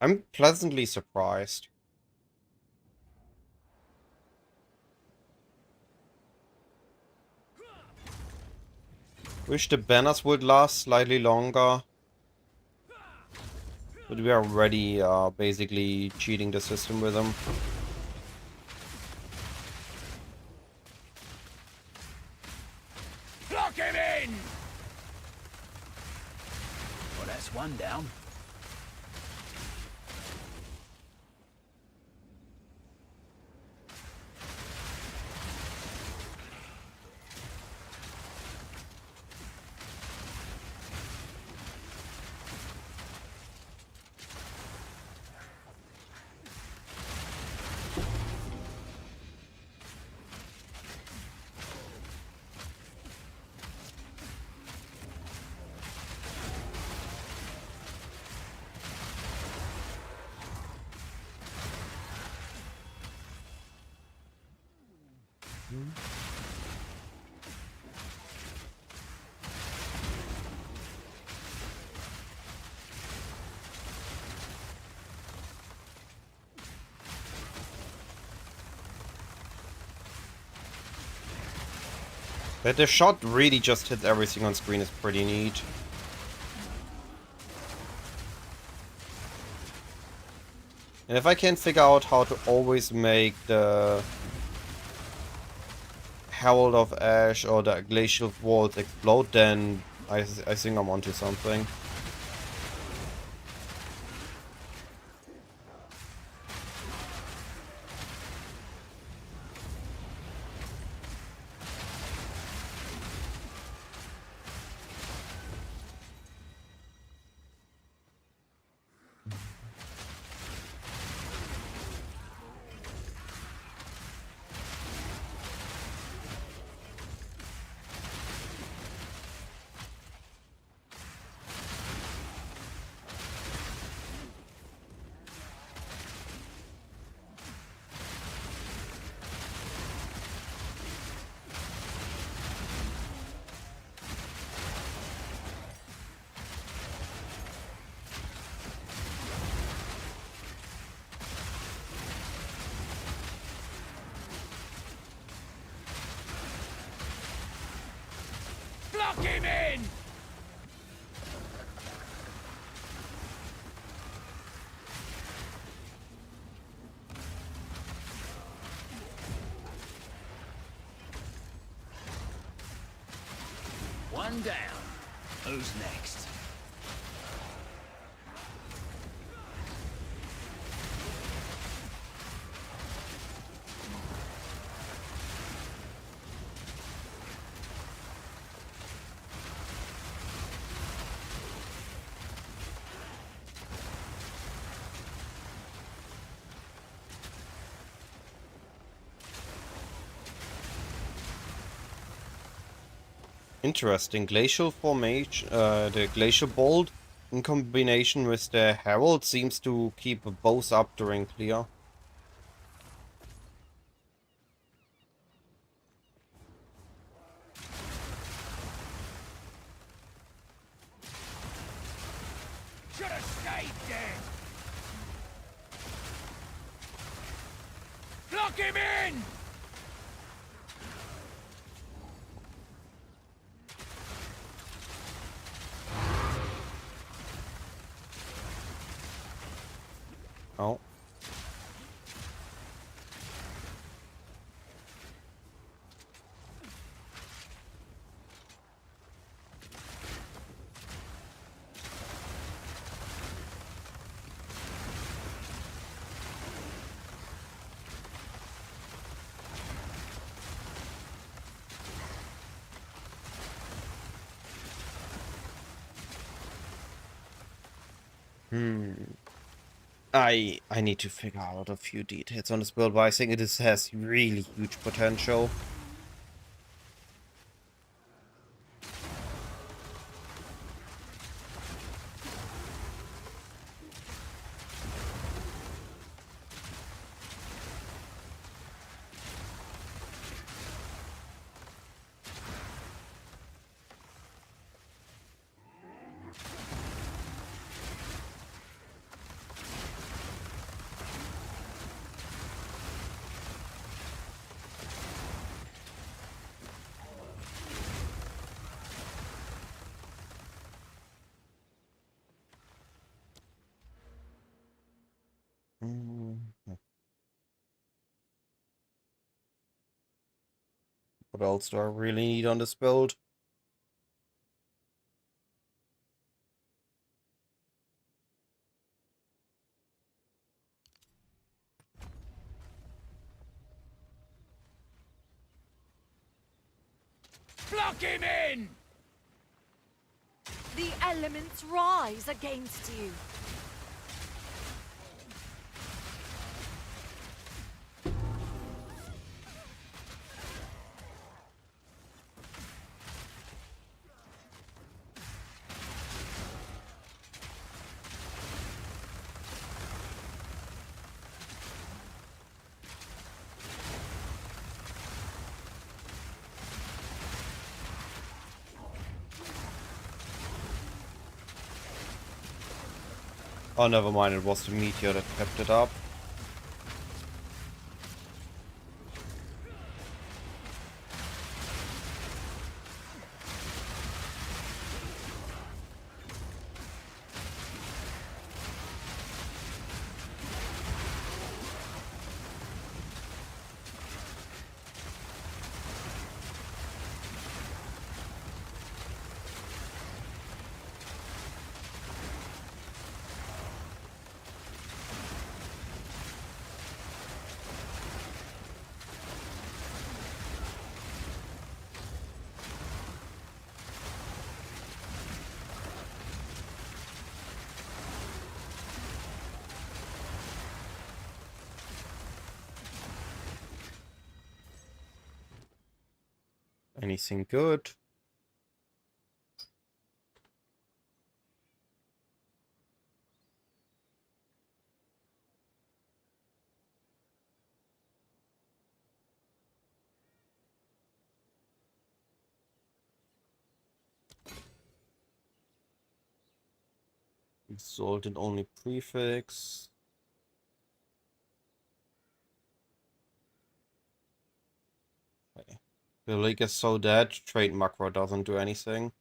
I'm pleasantly surprised. Wish the banners would last slightly longer. But we are already basically cheating the system with them. Lock him in! Well, that's one down. That the shot really just hits everything on screen is pretty neat. And if I can figure out how to always make the Herald of Ash or the Glacial Walls explode, then I think I'm onto something. One down. Who's next? Interesting. Glacial formation, the glacial bolt in combination with the herald seems to keep both up during clear. Should have stayed dead. Lock him in! Oh. I need to figure out a few details on this build, but I think it has really huge potential. What else do I really need on this build? Lock him in! The elements rise against you. Oh, never mind, it was the meteor that kept it up. Anything good? Exalted only prefix. Okay. The league is so dead, trade macro doesn't do anything.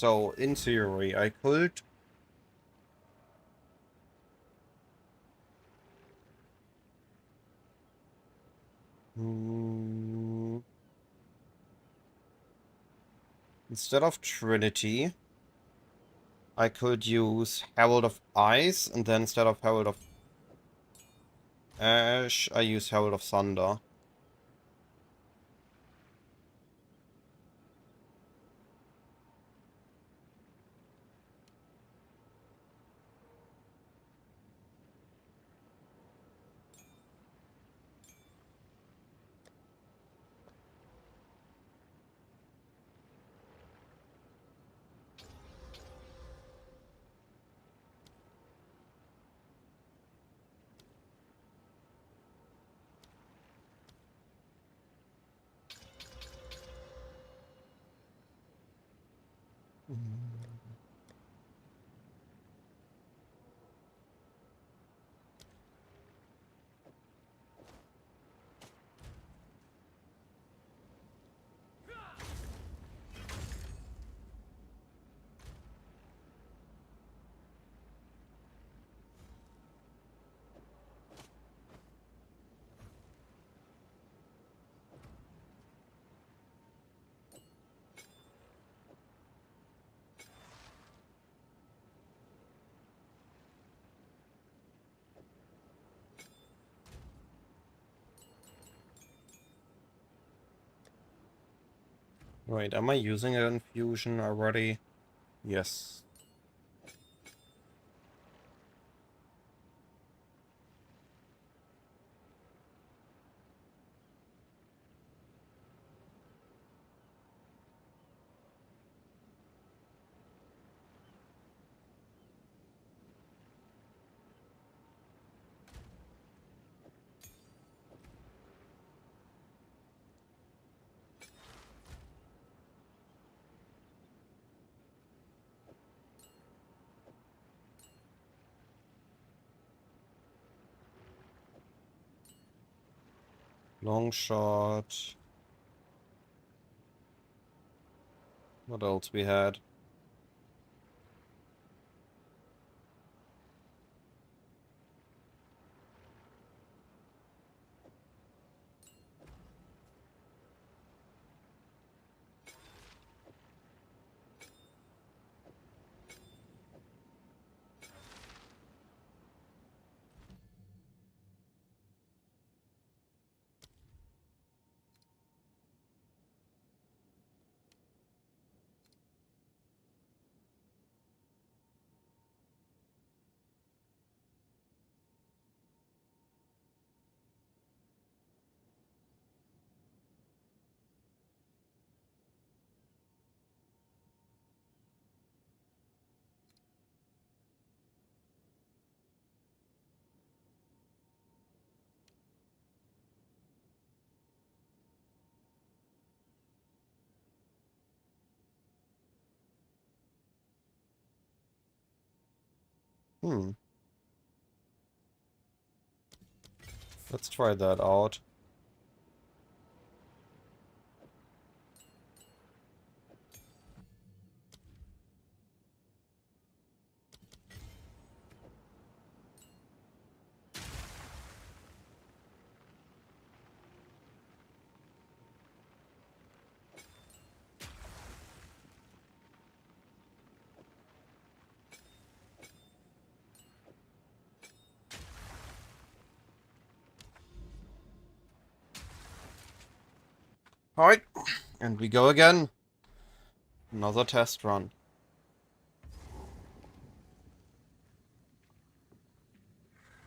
So, in theory, I could... Instead of Trinity, I could use Herald of Ice, and then instead of Herald of Ash, I use Herald of Thunder. Wait, am I using an infusion already? Yes. Long shot. What else we had? Hmm. Let's try that out. Alright, and we go again. Another test run.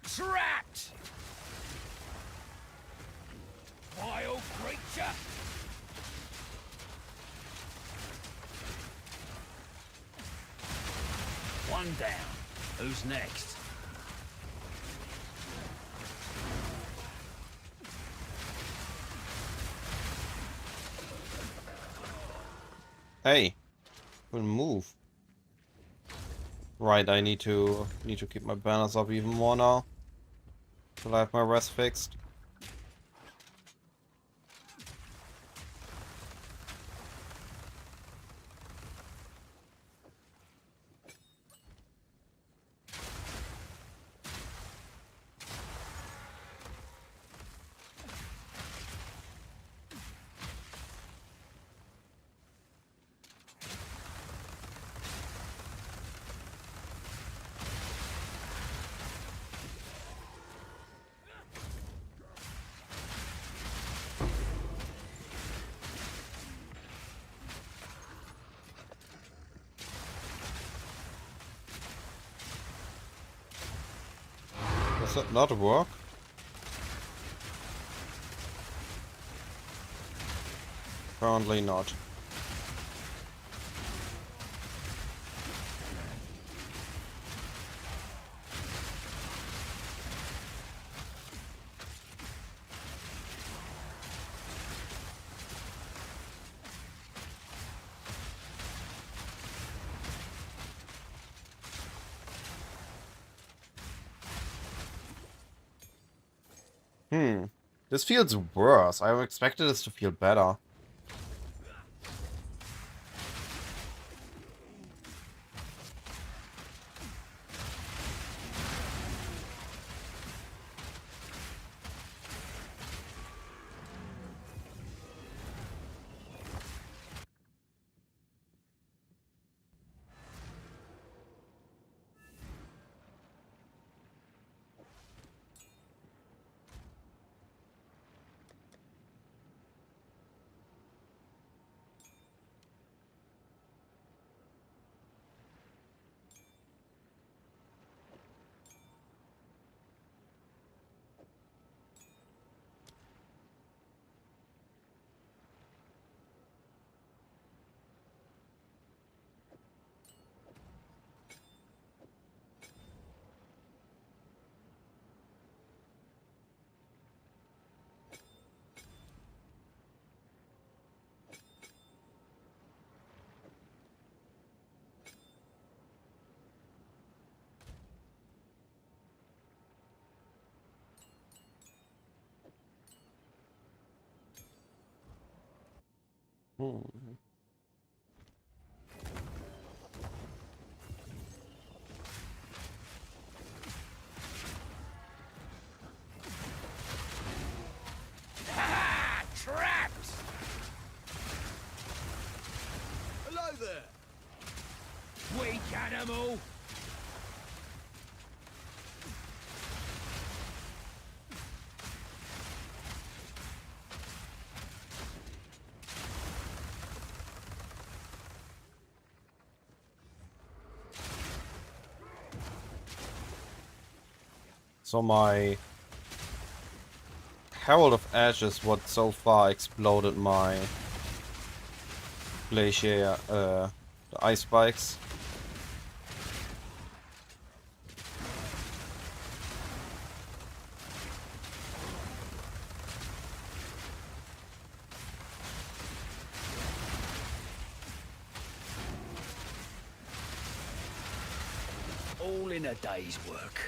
Trapped! Vile creature! One down. Who's next? Hey, couldn't move. Right, I need to keep my banners up even more now. Till I have my rest fixed. Does that not work? Apparently not. This feels worse. I expected this to feel better. Hmm. Traps! Hello there! Weak animal! So my Herald of Ash is what so far exploded my glacier, the ice spikes. All in a day's work.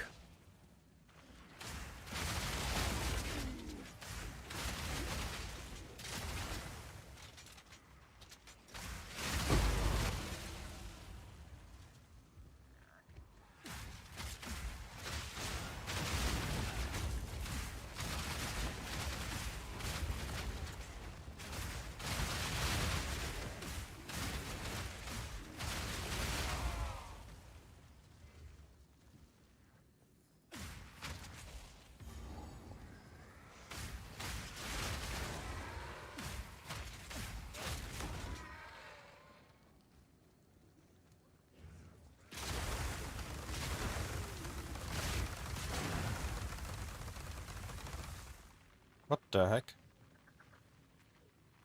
What the heck?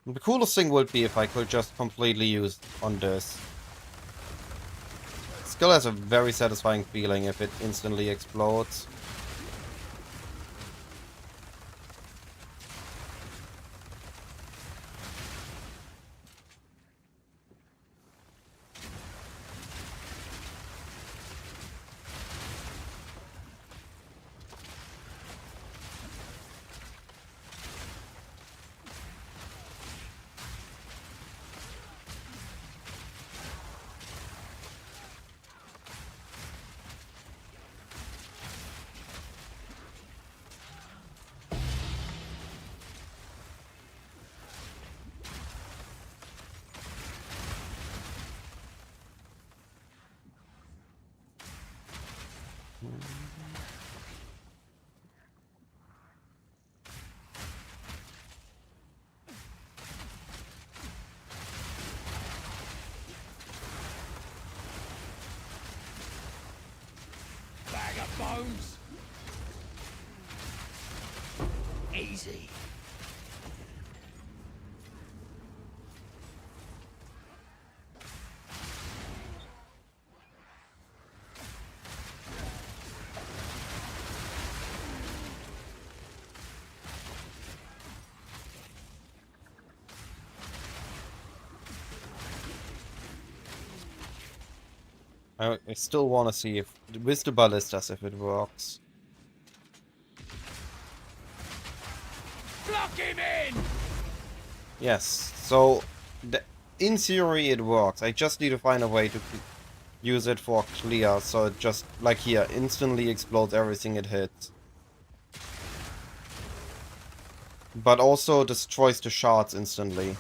The coolest thing would be if I could just completely use on this. Still has a very satisfying feeling if it instantly explodes. easy. I still want to see if with the ballistas if it works. Block him in! Yes, so in theory it works. I just need to find a way to use it for clear, so it just, like here, instantly explodes everything it hits. But also destroys the shards instantly.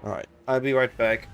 Alright, I'll be right back.